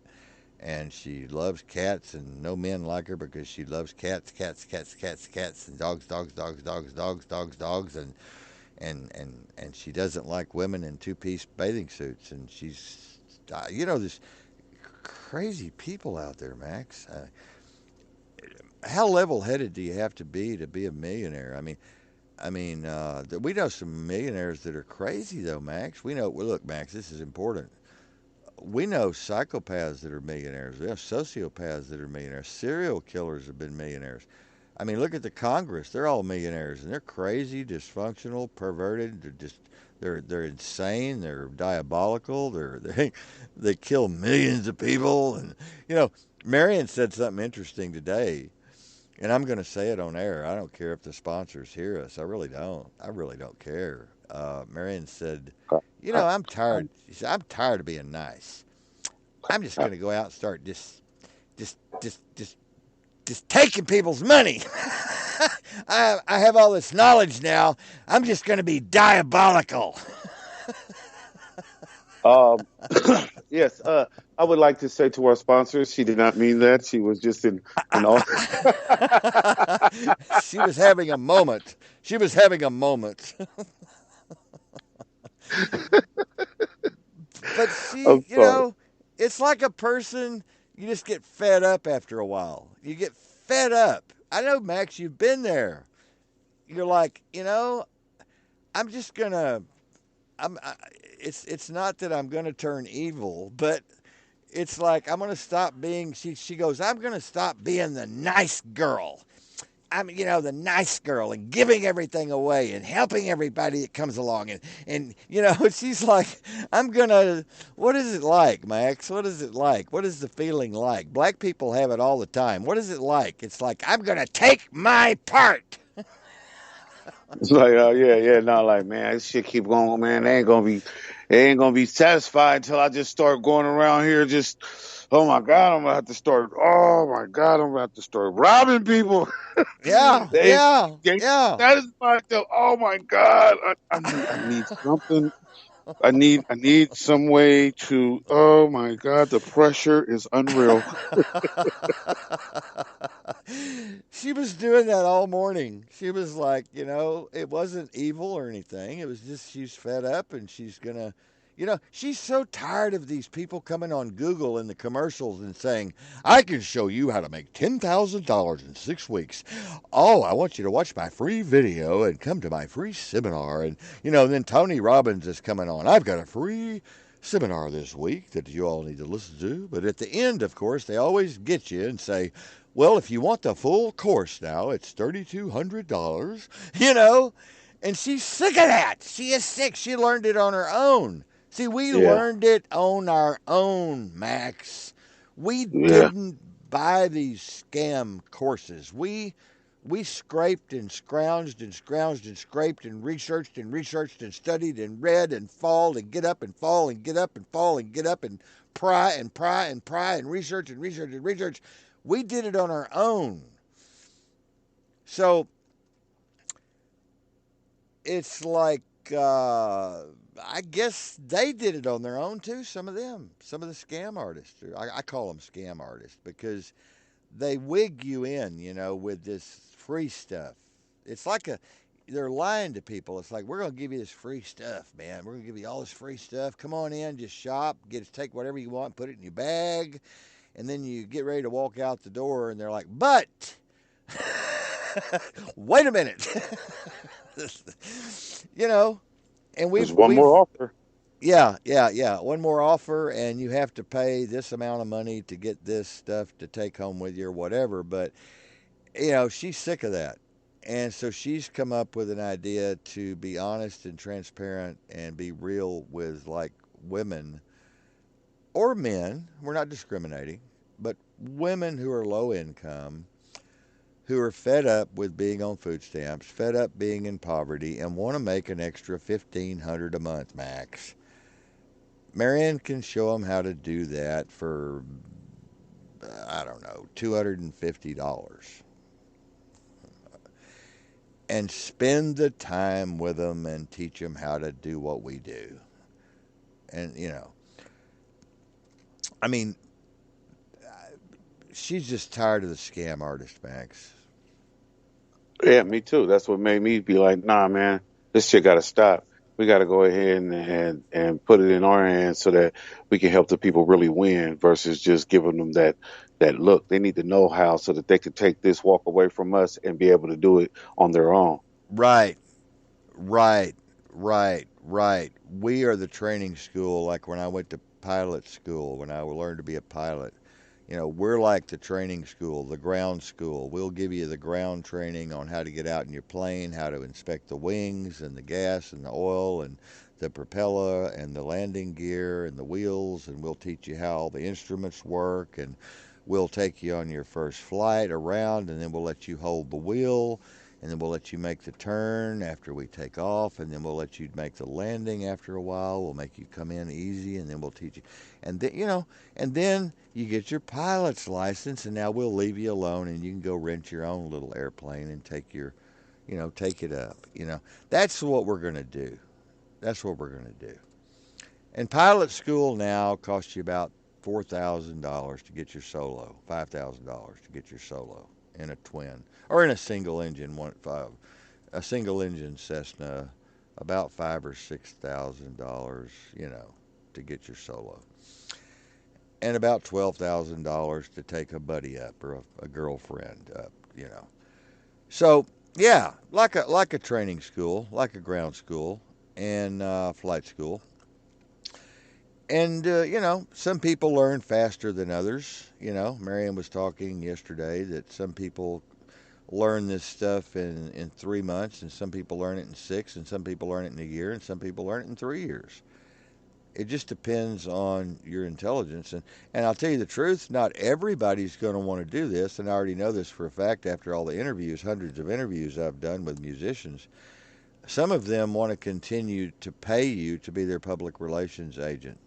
and she loves cats, and no men like her because she loves cats, cats, cats, cats, cats, and dogs, dogs, dogs, dogs, dogs, dogs, dogs, and she doesn't like women in two-piece bathing suits, and there's crazy people out there, Max. How level-headed do you have to be a millionaire? We know some millionaires that are crazy, though, Max. We know. Well, look, Max, this is important. We know psychopaths that are millionaires. We have sociopaths that are millionaires. Serial killers have been millionaires. I mean, look at the Congress. They're all millionaires, and they're crazy, dysfunctional, perverted. They're insane. They're diabolical. They kill millions of people. And you know, Marion said something interesting today, and I'm going to say it on air. I don't care if the sponsors hear us. I really don't. I really don't care. Marion said, I'm tired. She said, I'm tired of being nice. I'm just going to go out and start just, just, just, just taking people's money. I have all this knowledge now. I'm just going to be diabolical. Um, yes, I would like to say to our sponsors, she did not mean that. She was just in all. She was having a moment. She was having a moment. But I'm sorry. it's like a person, you just get fed up after a while. You get fed up. I know, Max, you've been there. You're like, I'm just gonna. I'm. I, it's not that I'm gonna turn evil, but it's like I'm gonna stop being. She goes. I'm gonna stop being the nice girl. I'm, the nice girl and giving everything away and helping everybody that comes along. And she's like, I'm going to, what is it like, Max? What is it like? What is the feeling like? Black people have it all the time. What is it like? It's like, I'm going to take my part. It's like, oh yeah, yeah, no, like man, this shit keep going, man. They ain't gonna be satisfied until I just start going around here. Just, oh my god, I'm gonna have to start. Oh my god, I'm gonna have to start robbing people. Yeah, they yeah, ain't yeah. satisfied till. Oh my god, I need something. I need some way to. Oh my god, the pressure is unreal. She was doing that all morning. She was like, it wasn't evil or anything. It was just she's fed up and she's going to, she's so tired of these people coming on Google in the commercials and saying, I can show you how to make $10,000 in 6 weeks. Oh, I want you to watch my free video and come to my free seminar. And then Tony Robbins is coming on. I've got a free seminar this week that you all need to listen to. But at the end, of course, they always get you and say, well, if you want the full course now, it's $3,200, And she's sick of that. She is sick. She learned it on her own. See, we Yeah, learned it on our own, Max. We yeah. didn't buy these scam courses. We scraped and scrounged and scrounged and scraped and researched and studied and read and fall and get up and fall and get up and fall and get up and pry and pry and pry and research and research and research. We did it on our own. So it's like, I guess they did it on their own too, some of them. Some of the scam artists. I call them scam artists because they wig you in, with this free stuff. It's like they're lying to people. It's like, we're going to give you this free stuff, man. We're going to give you all this free stuff. Come on in, just shop, take whatever you want, put it in your bag, and then you get ready to walk out the door, and they're like, but wait a minute. you know, and There's we've one we've more offer. yeah, yeah, yeah. One more offer, and you have to pay this amount of money to get this stuff to take home with you or whatever. But she's sick of that. And so she's come up with an idea to be honest and transparent and be real with like women or men. We're not discriminating, but women who are low income, who are fed up with being on food stamps, fed up being in poverty, and want to make an extra $1,500 a month max. Marianne can show them how to do that for I don't know, $250 and spend the time with them and teach them how to do what we do. And, I mean, she's just tired of the scam artist, Max. Yeah, me too. That's what made me be like, nah, man, this shit got to stop. We got to go ahead and put it in our hands so that we can help the people really win versus just giving them that look. They need to know how so that they can take this walk away from us and be able to do it on their own. Right, right, right. We are the training school, like when I went to pilot school, when I learned to be a pilot. We're like the training school, the ground school. We'll give you the ground training on how to get out in your plane, how to inspect the wings and the gas and the oil and the propeller and the landing gear and the wheels. And we'll teach you how all the instruments work. And we'll take you on your first flight around, and then we'll let you hold the wheel. And then we'll let you make the turn after we take off, and then we'll let you make the landing after a while. We'll make you come in easy, and then we'll teach you. And then, and then you get your pilot's license, and now we'll leave you alone, and you can go rent your own little airplane and take it up. That's what we're going to do. That's what we're going to do. And pilot school now costs you about $4,000 to get your solo, $5,000 to get your solo in a twin or in a single engine a single engine Cessna, about $5,000 or $6,000, to get your solo, and about $12,000 to take a buddy up or a girlfriend up. So yeah, like a training school, like a ground school and flight school. And, some people learn faster than others. Marianne was talking yesterday that some people learn this stuff in 3 months, and some people learn it in six, and some people learn it in a year, and some people learn it in 3 years. It just depends on your intelligence. And I'll tell you the truth, not everybody's going to want to do this. And I already know this for a fact after all the interviews, hundreds of interviews I've done with musicians. Some of them want to continue to pay you to be their public relations agent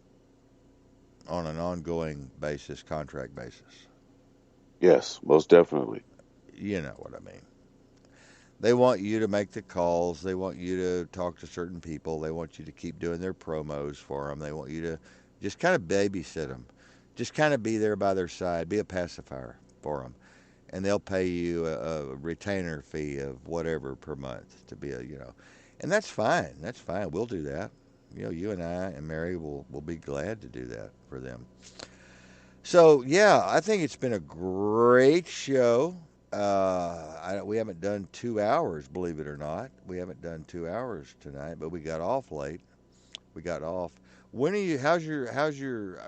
on an ongoing basis, contract basis. Yes, most definitely. You know what I mean. They want you to make the calls. They want you to talk to certain people. They want you to keep doing their promos for them. They want you to just kind of babysit them. Just kind of be there by their side. Be a pacifier for them. And they'll pay you a retainer fee of whatever per month to be and that's fine. That's fine. We'll do that. You and I and Mary will be glad to do that for them. So yeah, I think it's been a great show. We haven't done 2 hours, believe it or not. We haven't done 2 hours tonight, but we got off late. We got off. When are you? How's your?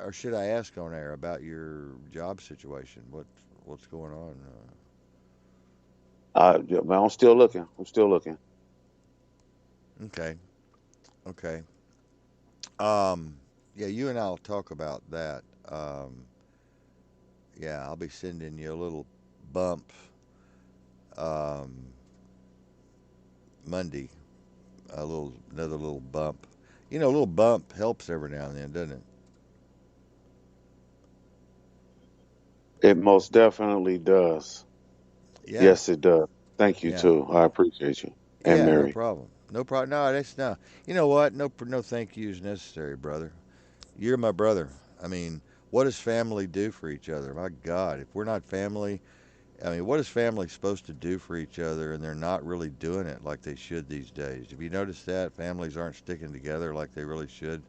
Or should I ask on air about your job situation? What's going on? Yeah, man, I'm still looking. I'm still looking. Okay, okay. Um, yeah, you and I'll talk about that. Yeah, I'll be sending you a little bump um, Monday. Another little bump. A little bump helps every now and then, doesn't it? It most definitely does. Yeah, Yes, it does. Thank you yeah, too. I appreciate you and yeah. No Mary. problem. No problem. No, that's no. You know what? No thank yous necessary, brother. You're my brother. I mean, what does family do for each other? My God, if we're not family, I mean, what is family supposed to do for each other? And they're not really doing it like they should these days. Have you noticed that families aren't sticking together like they really should?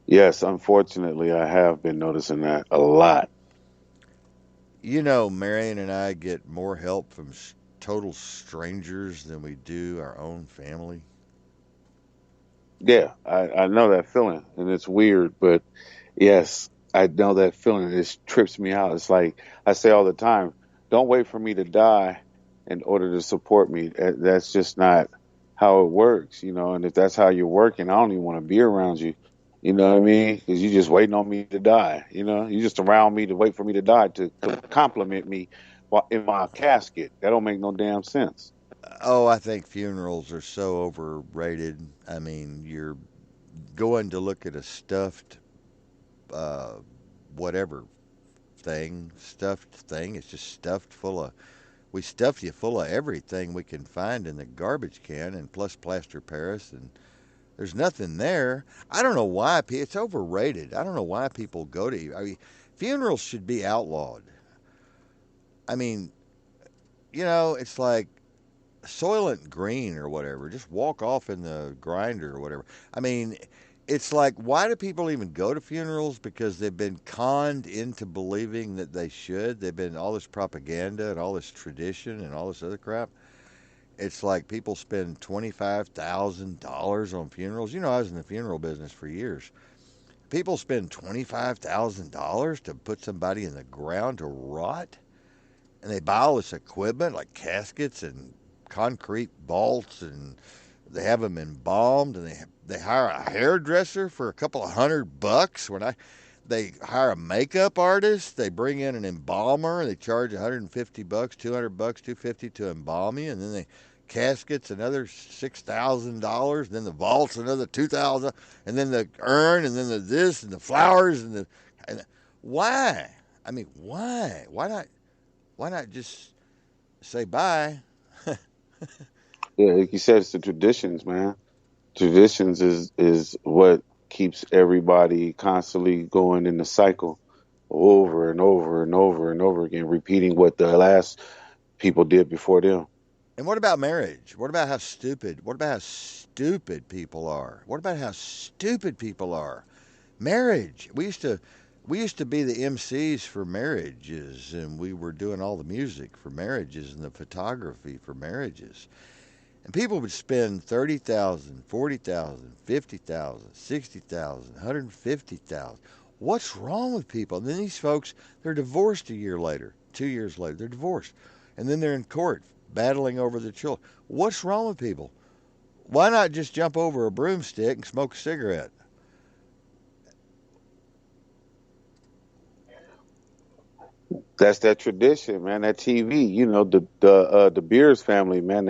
Yes, unfortunately, I have been noticing that a lot. Marion and I get more help from total strangers than we do our own family. Yeah, I know that feeling, and it's weird, but yes, I know that feeling. It trips me out. It's like I say all the time, don't wait for me to die in order to support me. That's just not how it works, you know. And if that's how you're working, I don't even want to be around you. You know what I mean? Because you're just waiting on me to die. You know, you're just around me to wait for me to die to compliment me while in my casket. That don't make no damn sense. Oh, I think funerals are so overrated. I mean, you're going to look at a stuffed, uh, whatever stuffed thing. It's just stuffed full of. We stuff you full of everything we can find in the garbage can, and plus plaster Paris, and there's nothing there. I don't know why it's overrated. I don't know why people go to. I mean, funerals should be outlawed. I mean, it's like Soylent Green or whatever. Just walk off in the grinder or whatever. I mean, it's like, why do people even go to funerals? Because they've been conned into believing that they should. They've been all this propaganda and all this tradition and all this other crap. It's like people spend $25,000 on funerals. I was in the funeral business for years. People spend $25,000 to put somebody in the ground to rot, and they buy all this equipment like caskets and concrete vaults, and they have them embalmed, and they hire a hairdresser for a couple of $100. They hire a makeup artist, they bring in an embalmer, they charge $150, $200, $250 to embalm you, and then they caskets another $6,000, then the vaults another 2,000, and then the urn, and then the this and the flowers and why? I mean, why? Why not just say bye? Yeah, like you said, it's the traditions, man. Traditions is what keeps everybody constantly going in the cycle over and over and over and over again, repeating what the last people did before them. And what about marriage? What about how stupid? What about how stupid people are? What about how stupid people are? Marriage. We used to be the MCs for marriages, and we were doing all the music for marriages and the photography for marriages. And people would spend 30,000, 40,000, 50,000, 60,000, 150,000. What's wrong with people? And then these folks, they're divorced a year later, 2 years later, they're divorced. And then they're in court battling over the children. What's wrong with people? Why not just jump over a broomstick and smoke a cigarette? That's that tradition, man. That TV, the Beers family, man.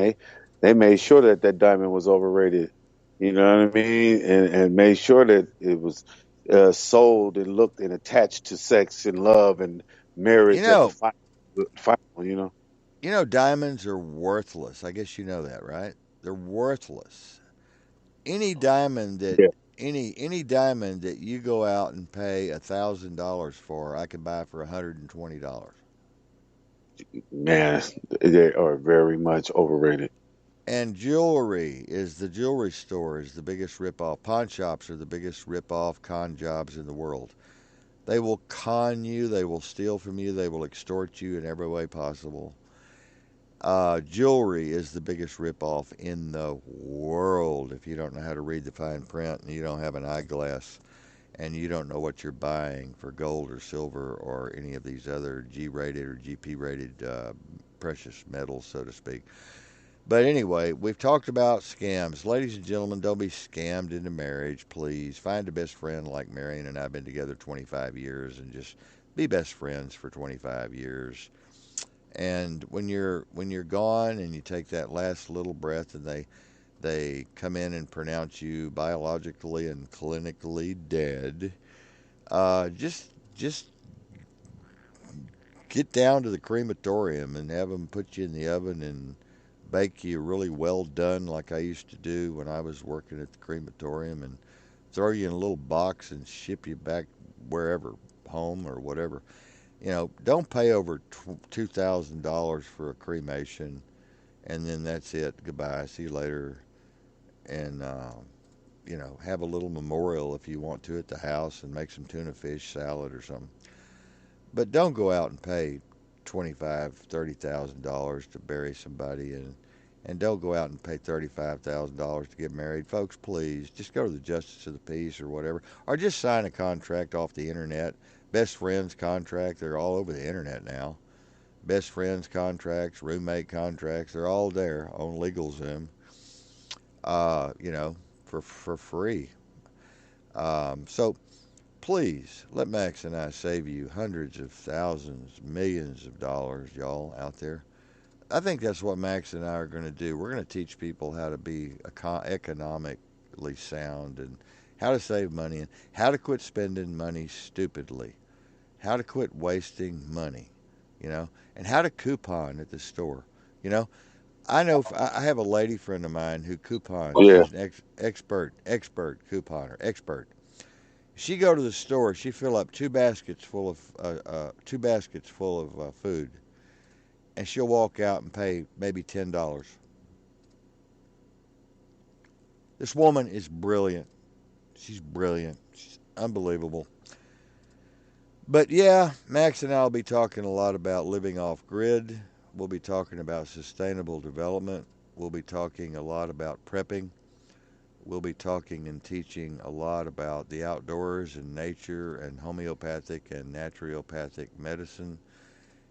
They made sure that that diamond was overrated. You know what I mean, and made sure that it was sold and looked and attached to sex and love and You marriage at the know, final. diamonds are worthless. I guess you know that, right? They're worthless. Any diamond that Yeah, any diamond that you go out and pay $1,000 for, I can buy for $120. man, they are very much overrated. And jewelry is the jewelry store is the biggest ripoff. Pawn shops are the biggest ripoff con jobs in the world. They will con you. They will steal from you. They will extort you in every way possible. Jewelry is the biggest ripoff in the world. If you don't know how to read the fine print and you don't have an eyeglass and you don't know what you're buying for gold or silver or any of these other G-rated or GP-rated precious metals, so to speak. But anyway, we've talked about scams. Ladies and gentlemen, don't be scammed into marriage, please. Find a best friend like Marion and I have been together 25 years and just be best friends for 25 years. And when you're gone and you take that last little breath and they come in and pronounce you biologically and clinically dead, just get down to the crematorium and have them put you in the oven and bake you really well done like I used to do when I was working at the crematorium and throw you in a little box and ship you back wherever, home or whatever. Don't pay over $2,000 for a cremation and then that's it. Goodbye. See you later. And have a little memorial if you want to at the house and make some tuna fish salad or something. But don't go out and pay $25,000, $30,000 to bury somebody, and don't go out and pay $35,000 to get married, folks. Please just go to the Justice of the Peace or whatever, or just sign a contract off the internet. Best friends contract, they're all over the internet now. Best friends contracts, roommate contracts, they're all there on LegalZoom. Uh, you know, for free. So please let Max and I save you hundreds of thousands, millions of dollars, y'all out there. I think that's what Max and I are going to do. We're going to teach people how to be economically sound and how to save money and how to quit spending money stupidly, how to quit wasting money, you know, and how to coupon at the store. You know, I have a lady friend of mine who coupons. Yeah, She's an expert couponer, expert. She go to the store. She fill up two baskets full of food, and she'll walk out and pay maybe $10. This woman is brilliant. She's brilliant. She's unbelievable. But yeah, Max and I will be talking a lot about living off grid. We'll be talking about sustainable development. We'll be talking a lot about prepping. We'll be talking and teaching a lot about the outdoors and nature and homeopathic and naturopathic medicine.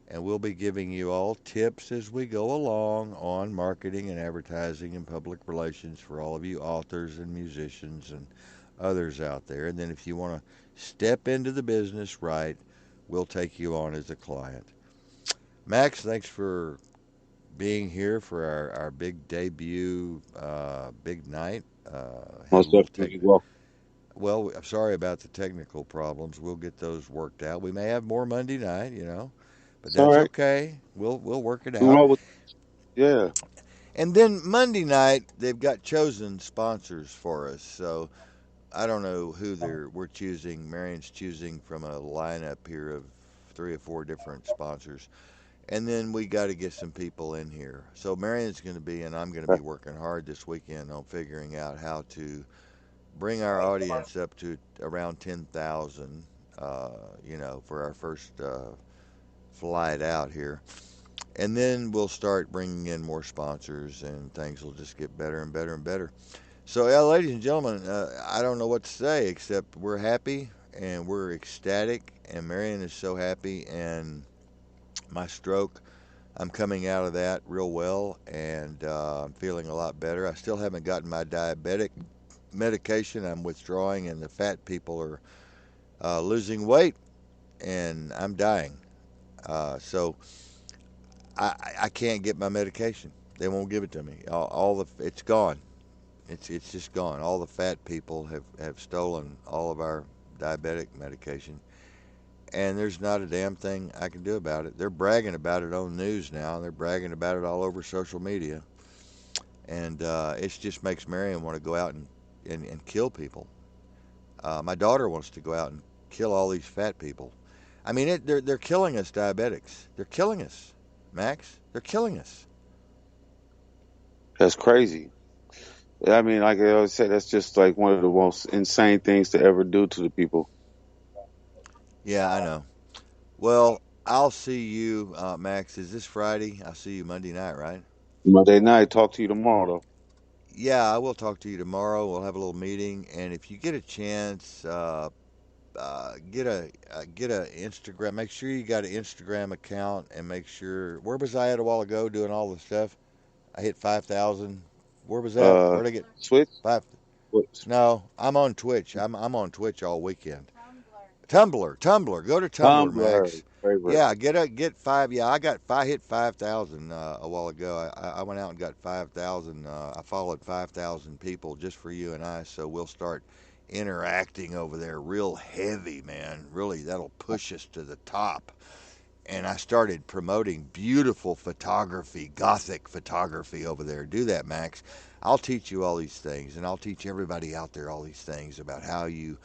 And we'll be giving you all tips as we go along on marketing and advertising and public relations for all of you authors and musicians and others out there. And then if you want to step into the business right, we'll take you on as a client. Max, thanks for being here for our big debut, big night. Had a most little tech. definitely. Well, Well, I'm sorry about the technical problems. We'll get those worked out. We may have more Monday night, but it's all that's right. okay. We'll work it We out. roll with yeah. And then Monday night they've got chosen sponsors for us. So I don't know who we're choosing. Marion's choosing from a lineup here of three or four different sponsors. And then we got to get some people in here. So Marion's going to be and I'm going to be working hard this weekend on figuring out how to bring our audience up to around 10,000, for our first flight out here. And then we'll start bringing in more sponsors, and things will just get better and better and better. So, yeah, ladies and gentlemen, I don't know what to say except we're happy and we're ecstatic, and Marion is so happy. And my stroke, I'm coming out of that real well, and I'm feeling a lot better. I still haven't gotten my diabetic medication. I'm withdrawing, and the fat people are losing weight, and I'm dying. So I can't get my medication. They won't give it to me. All the it's gone. It's just gone. All the fat people have stolen all of our diabetic medication, and there's not a damn thing I can do about it. They're bragging about it on the news now. They're bragging about it all over social media, and it just makes Marion want to go out and kill people. My daughter wants to go out and kill all these fat people. I mean, they're killing us diabetics. They're killing us, Max. They're killing us. That's crazy. I mean, like I always say, that's just like one of the most insane things to ever do to the people. Yeah, I know. Well, I'll see you, Max. Is this Friday? I'll see you Monday night, right? Monday night, talk to you tomorrow, Yeah, I will talk to you tomorrow. We'll have a little meeting, and if you get a chance, get a Instagram. Make sure you got an Instagram account, and make sure. Where was I at a while ago doing all the stuff? I hit 5,000. Where was though. that? Where'd I get Switch. five? What? No, I'm on Twitch. I'm on Twitch all weekend. Tumblr. Go to Tumblr, Tumblr Max. favorite. Yeah, get five. Yeah, I hit 5,000 a while ago. I went out and got 5,000. I followed 5,000 people just for you and I. So we'll start interacting over there real heavy, man. Really, that'll push us to the top. And I started promoting beautiful photography, gothic photography over there. Do that, Max. I'll teach you all these things, and I'll teach everybody out there all these things about how you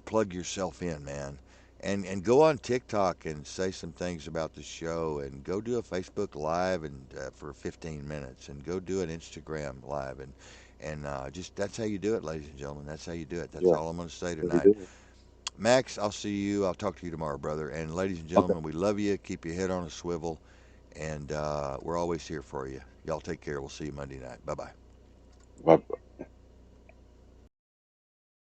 plug yourself in, man. And go on TikTok and say some things about the show, and go do a Facebook Live and for 15 minutes, and go do an Instagram Live, and just that's how you do it, ladies and gentlemen. That's how you do it. That's Yeah, all I'm going to say we tonight. do. Max, I'll see you. I'll talk to you tomorrow, brother. And ladies and Okay. gentlemen, we love you. Keep your head on a swivel, and we're always here for you. Y'all take care. We'll see you Monday night. Bye bye. Bye.